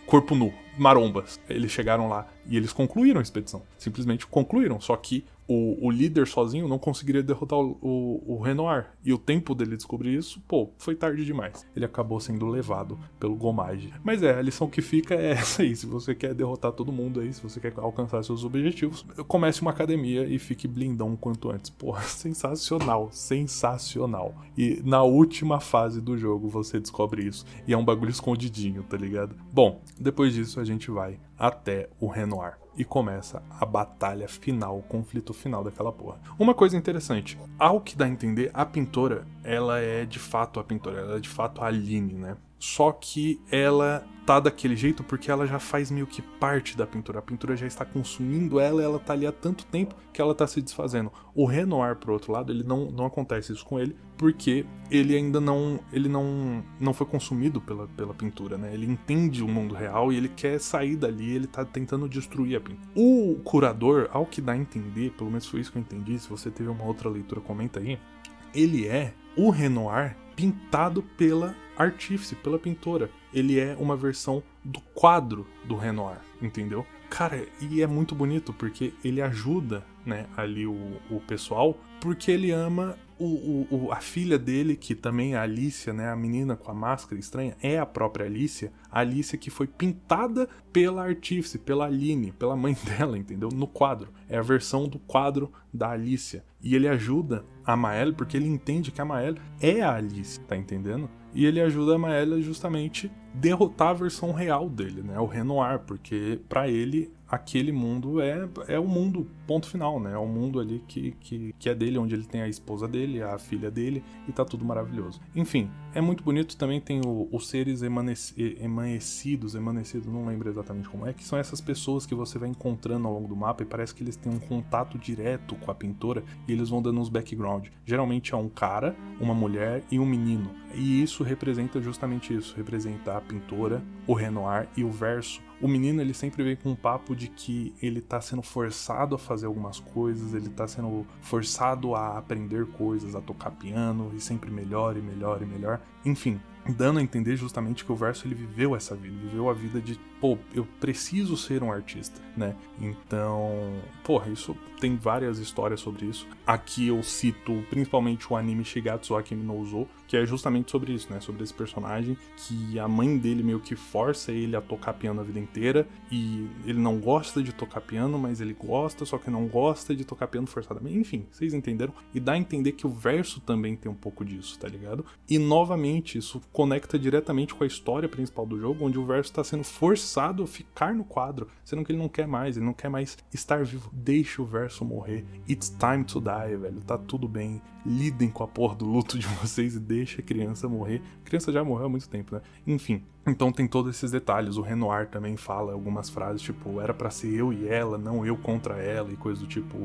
corpo nu, marombas. Eles chegaram lá e eles concluíram a expedição. Simplesmente concluíram, só que o líder sozinho não conseguiria derrotar o Renoir. E o tempo dele descobrir isso, pô, foi tarde demais. Ele acabou sendo levado pelo Gomage. Mas a lição que fica é essa aí. Se você quer derrotar todo mundo aí, se você quer alcançar seus objetivos, comece uma academia e fique blindão o quanto antes. Porra, sensacional, sensacional. E na última fase do jogo você descobre isso. E é um bagulho escondidinho, tá ligado? Bom, depois disso a gente vai até o Renoir. E começa a batalha final, o conflito final daquela porra. Uma coisa interessante, ao que dá a entender, a pintora, ela é de fato a pintora, ela é de fato a Aline, né? Só que ela tá daquele jeito porque ela já faz meio que parte da pintura. A pintura já está consumindo ela e ela tá ali há tanto tempo que ela tá se desfazendo. O Renoir, por outro lado, ele não acontece isso com ele porque ele ainda não foi consumido pela pintura, né? Ele entende o mundo real e ele quer sair dali, ele tá tentando destruir a pintura. O curador, ao que dá a entender, pelo menos foi isso que eu entendi, se você teve uma outra leitura, comenta aí, ele é o Renoir pintado pela artífice, pela pintora. Ele é uma versão do quadro do Renoir, entendeu? Cara, e é muito bonito porque ele ajuda, né, ali o pessoal, porque ele ama a filha dele, que também é a Alicia, né, a menina com a máscara estranha, é a própria Alicia, a Alicia que foi pintada pela artífice, pela Aline, pela mãe dela, entendeu? No quadro. É a versão do quadro da Alicia. E ele ajuda a Maëlle porque ele entende que a Maëlle é a Alice, tá entendendo? E ele ajuda a Maëlle a justamente derrotar a versão real dele, né? O Renoir, porque pra ele aquele mundo é o mundo, ponto final, né? É o mundo ali que é dele, onde ele tem a esposa dele, a filha dele, e tá tudo maravilhoso. Enfim, é muito bonito. Também tem os seres emanecidos, não lembro exatamente como é, que são essas pessoas que você vai encontrando ao longo do mapa e parece que eles têm um contato direto com a pintora e eles vão dando uns background. Geralmente é um cara, uma mulher e um menino. E isso representa justamente isso, representa a pintora, o Renoir e o verso. O menino, ele sempre vem com um papo de que ele tá sendo forçado a fazer algumas coisas, ele tá sendo forçado a aprender coisas, a tocar piano, e sempre melhor e melhor e melhor. Enfim, dando a entender justamente que o verso, ele viveu essa vida, viveu a vida de, pô, eu preciso ser um artista, né? Então, porra, isso tem várias histórias sobre isso. Aqui eu cito principalmente o anime Shigatsu wa Kimi no Uso, que é justamente sobre isso, né? Sobre esse personagem que a mãe dele meio que força ele a tocar piano a vida inteira, e ele não gosta de tocar piano, mas ele gosta, só que não gosta de tocar piano forçadamente. Enfim, vocês entenderam? E dá a entender que o verso também tem um pouco disso, tá ligado? E novamente, isso conecta diretamente com a história principal do jogo, onde o verso tá sendo forçado a ficar no quadro, sendo que ele não quer mais estar vivo. Deixa o verso morrer. It's time to die, velho. Tá tudo bem. Lidem com a porra do luto de vocês e deixa a criança morrer. A criança já morreu há muito tempo, né? Enfim. Então tem todos esses detalhes. O Renoir também fala algumas frases, tipo, era pra ser eu e ela, não eu contra ela, e coisa do tipo.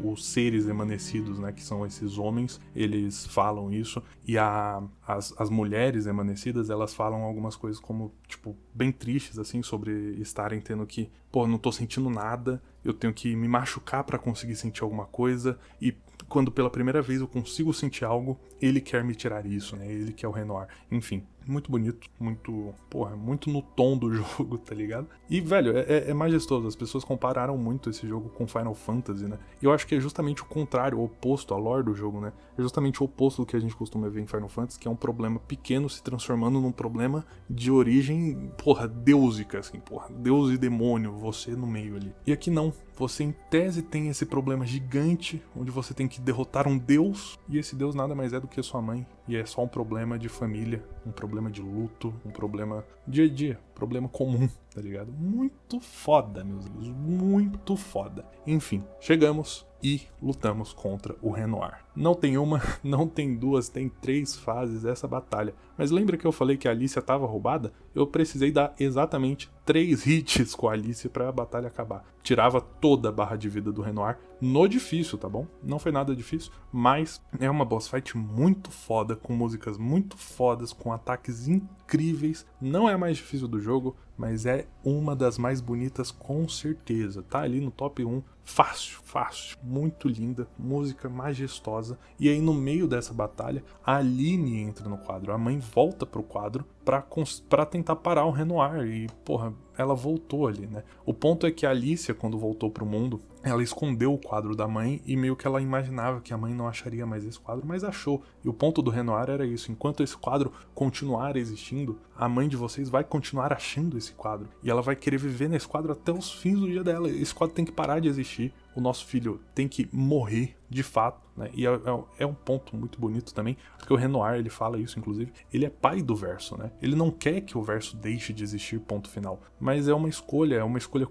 Os seres emanecidos, né, que são esses homens, eles falam isso. E as mulheres emanecidas, elas falam algumas coisas como, tipo, bem tristes, assim, sobre estarem tendo que, pô, não tô sentindo nada, eu tenho que me machucar pra conseguir sentir alguma coisa, e quando pela primeira vez eu consigo sentir algo, ele quer me tirar isso, né? Ele que é o Renoir. Enfim, muito bonito, muito no tom do jogo, tá ligado? E, velho, é majestoso. As pessoas compararam muito esse jogo com Final Fantasy, né? E eu acho que é justamente o contrário, o oposto, a lore do jogo, né? É justamente o oposto do que a gente costuma ver em Final Fantasy, que é um problema pequeno se transformando num problema de origem, deusica, assim, Deus e demônio, você no meio ali. E aqui não. Você, em tese, tem esse problema gigante, onde você tem que derrotar um deus, e esse deus nada mais é do que a sua mãe, e é só um problema de família, um problema de luto, um problema dia a dia, problema comum, tá ligado? Muito foda, meus amigos, muito foda. Enfim, chegamos e lutamos contra o Renoir. Não tem uma, não tem duas, tem 3 fases essa batalha. Mas lembra que eu falei que a Alicia estava roubada? Eu precisei dar exatamente 3 hits com a Alicia pra a batalha acabar. Tirava toda a barra de vida do Renoir no difícil, tá bom? Não foi nada difícil, mas é uma boss fight muito foda, com músicas muito fodas, com ataques incríveis. Não é a mais difícil do jogo, mas é uma das mais bonitas com certeza. Tá ali no top 1, fácil, muito linda, música majestosa. E aí no meio dessa batalha, a Aline entra no quadro, a mãe volta pro quadro pra tentar parar o Renoir. E, porra, ela voltou ali, né? O ponto é que a Alicia, quando voltou pro mundo, ela escondeu o quadro da mãe e meio que ela imaginava que a mãe não acharia mais esse quadro, mas achou. E o ponto do Renoir era isso: enquanto esse quadro continuar existindo, a mãe de vocês vai continuar achando esse quadro. E ela vai querer viver nesse quadro até os fins do dia dela. Esse quadro tem que parar de existir. O nosso filho tem que morrer de fato, né? E é um ponto muito bonito também, porque o Renoir, ele fala isso, inclusive, ele é pai do verso, né? Ele não quer que o verso deixe de existir, ponto final. Mas é uma escolha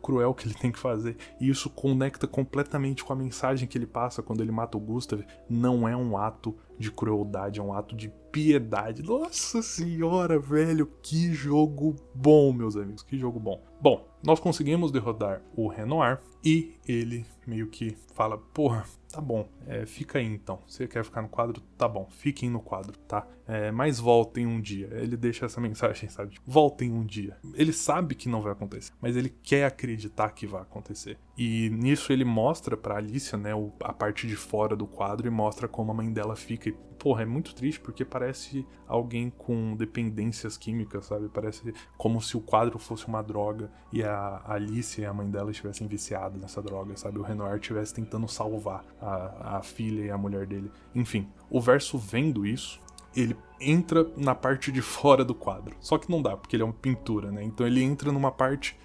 cruel que ele tem que fazer. E isso conecta completamente com a mensagem que ele passa quando ele mata o Gustav. Não é um ato de crueldade, é um ato de piedade. Nossa senhora, velho, que jogo bom, meus amigos, que jogo bom. Bom, nós conseguimos derrotar o Renoir e ele meio que fala, porra, tá bom, fica aí então. Você quer ficar no quadro? Tá bom, fiquem no quadro, tá? Mas voltem um dia. Ele deixa essa mensagem, sabe? Voltem um dia. Ele sabe que não vai acontecer, mas ele quer acreditar que vai acontecer. E nisso ele mostra pra Alicia, né, a parte de fora do quadro e mostra como a mãe dela fica. E, porra, é muito triste porque parece alguém com dependências químicas, sabe? Parece como se o quadro fosse uma droga e a Alicia e a mãe dela estivessem viciadas nessa droga, sabe? O Renoir estivesse tentando salvar a filha e a mulher dele. Enfim, o verso vendo isso, ele entra na parte de fora do quadro. Só que não dá, porque ele é uma pintura, né? Então ele entra numa parte,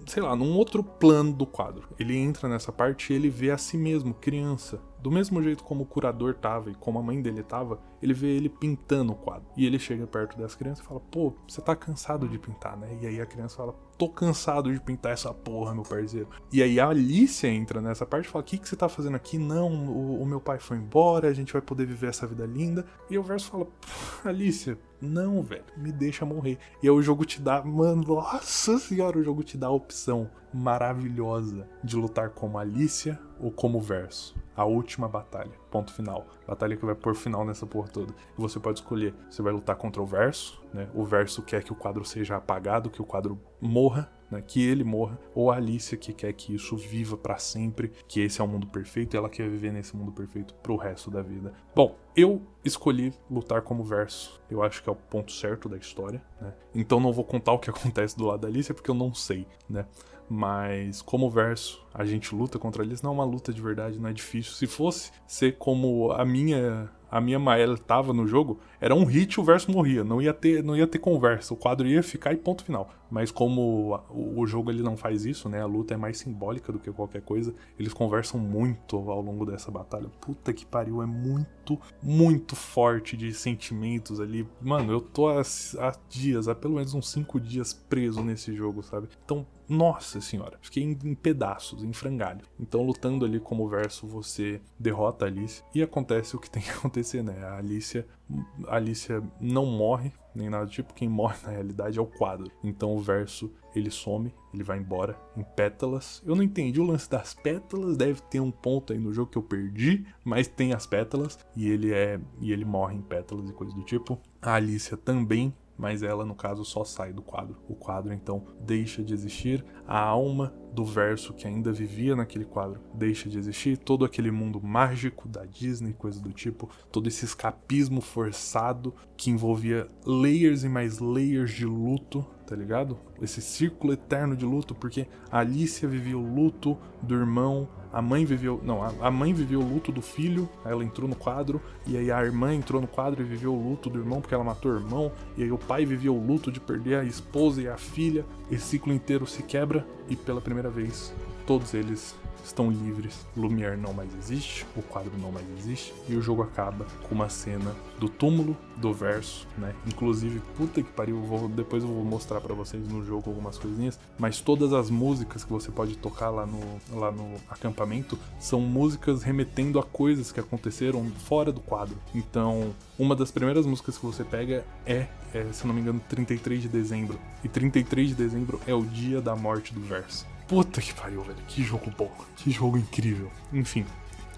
sei lá, num outro plano do quadro. Ele entra nessa parte e ele vê a si mesmo, criança. Do mesmo jeito como o curador tava e como a mãe dele tava, ele vê ele pintando o quadro. E ele chega perto dessa criança e fala, pô, você tá cansado de pintar, né? E aí a criança fala, tô cansado de pintar essa porra, meu parceiro. E aí a Alicia entra nessa parte e fala, o que você tá fazendo aqui? Não, o meu pai foi embora, a gente vai poder viver essa vida linda. E o verso fala, Alicia, não, velho, me deixa morrer. E aí o jogo te dá, mano, nossa senhora, o jogo te dá a opção maravilhosa de lutar como Alicia ou como verso. A última batalha, ponto final. Batalha que vai pôr final nessa porra toda. E você pode escolher, você vai lutar contra o verso, né? O verso quer que o quadro seja apagado, que o quadro morra, né? Que ele morra. Ou a Alicia que quer que isso viva pra sempre, que esse é o mundo perfeito e ela quer viver nesse mundo perfeito pro resto da vida. Bom, eu escolhi lutar como verso. Eu acho que é o ponto certo da história, né? Então não vou contar o que acontece do lado da Alicia porque eu não sei, né? Mas como verso, a gente luta contra eles, não é uma luta de verdade, não é difícil. Se fosse ser como a minha Maela tava no jogo, era um hit e o verso morria, não ia ter conversa, o quadro ia ficar e ponto final. Mas como o jogo ele não faz isso, né, a luta é mais simbólica do que qualquer coisa, eles conversam muito ao longo dessa batalha. Puta que pariu, é muito, muito forte de sentimentos ali. Mano, eu tô há pelo menos uns 5 dias preso nesse jogo, sabe? Então, nossa senhora, fiquei em pedaços, em frangalho. Então, lutando ali como verso, você derrota a Alicia e acontece o que tem que acontecer, né? A Alicia não morre, nem nada do tipo. Quem morre na realidade é o quadro. Então o verso, ele some, ele vai embora em pétalas. Eu não entendi o lance das pétalas, deve ter um ponto aí no jogo que eu perdi, mas tem as pétalas e ele morre em pétalas e coisa do tipo. A Alicia também, mas ela, no caso, só sai do quadro. O quadro, então, deixa de existir. A alma do verso que ainda vivia naquele quadro deixa de existir. Todo aquele mundo mágico da Disney, coisa do tipo. Todo esse escapismo forçado que envolvia layers e mais layers de luto, tá ligado? Esse círculo eterno de luto, porque a Alicia vivia o luto do irmão, a mãe viveu o luto do filho, aí ela entrou no quadro, e aí a irmã entrou no quadro e viveu o luto do irmão porque ela matou o irmão, e aí o pai viveu o luto de perder a esposa e a filha. Esse ciclo inteiro se quebra e pela primeira vez todos eles estão livres. Lumière não mais existe, o quadro não mais existe, e o jogo acaba com uma cena do túmulo do verso, né? Inclusive, puta que pariu, depois eu vou mostrar pra vocês no jogo algumas coisinhas, mas todas as músicas que você pode tocar lá no acampamento são músicas remetendo a coisas que aconteceram fora do quadro. Então, uma das primeiras músicas que você pega é, se eu não me engano, 33 de dezembro. E 33 de dezembro é o dia da morte do verso. Puta que pariu, velho. Que jogo bom. Que jogo incrível. Enfim,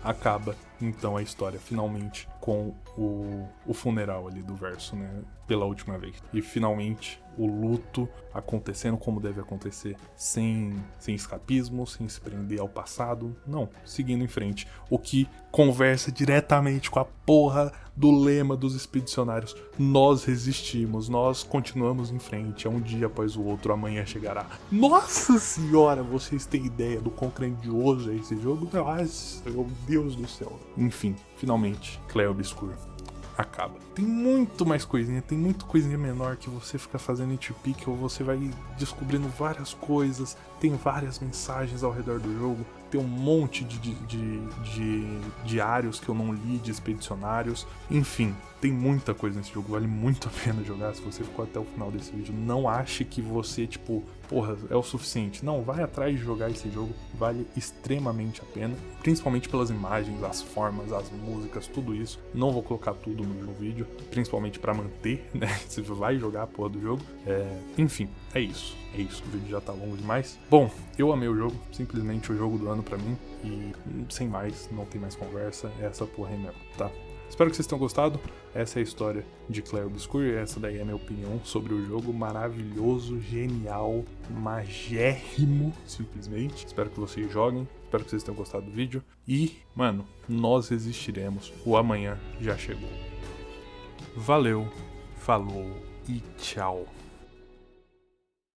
acaba então a história finalmente com o funeral ali do verso, né? Pela última vez. E finalmente o luto acontecendo como deve acontecer, sem escapismo, sem se prender ao passado, não, seguindo em frente. O que conversa diretamente com a porra do lema dos expedicionários: nós resistimos, nós continuamos em frente, é um dia após o outro, amanhã chegará. Nossa senhora, vocês têm ideia do quão grandioso é esse jogo? Nossa, meu Deus do céu. Enfim, finalmente, Clair Obscur acaba. Tem muito mais coisinha, tem muita coisinha menor que você fica fazendo nitpick, ou você vai descobrindo várias coisas, tem várias mensagens ao redor do jogo, tem um monte de diários que eu não li, de expedicionários, enfim, tem muita coisa nesse jogo, vale muito a pena jogar. Se você ficou até o final desse vídeo, não ache que você, tipo, porra, é o suficiente. Não, vai atrás de jogar esse jogo, vale extremamente a pena, principalmente pelas imagens, as formas, as músicas, tudo isso. Não vou colocar tudo no vídeo, principalmente pra manter, né, você vai jogar a porra do jogo. Enfim, é isso, o vídeo já tá longo demais. Bom, eu amei o jogo, simplesmente o jogo do ano pra mim, e sem mais, não tem mais conversa, é essa porra aí mesmo, tá? Espero que vocês tenham gostado. Essa é a história de Clair Obscur. Essa daí é a minha opinião sobre o jogo. Maravilhoso, genial, magérrimo, simplesmente. Espero que vocês joguem. Espero que vocês tenham gostado do vídeo. E, mano, nós resistiremos. O amanhã já chegou. Valeu, falou e tchau.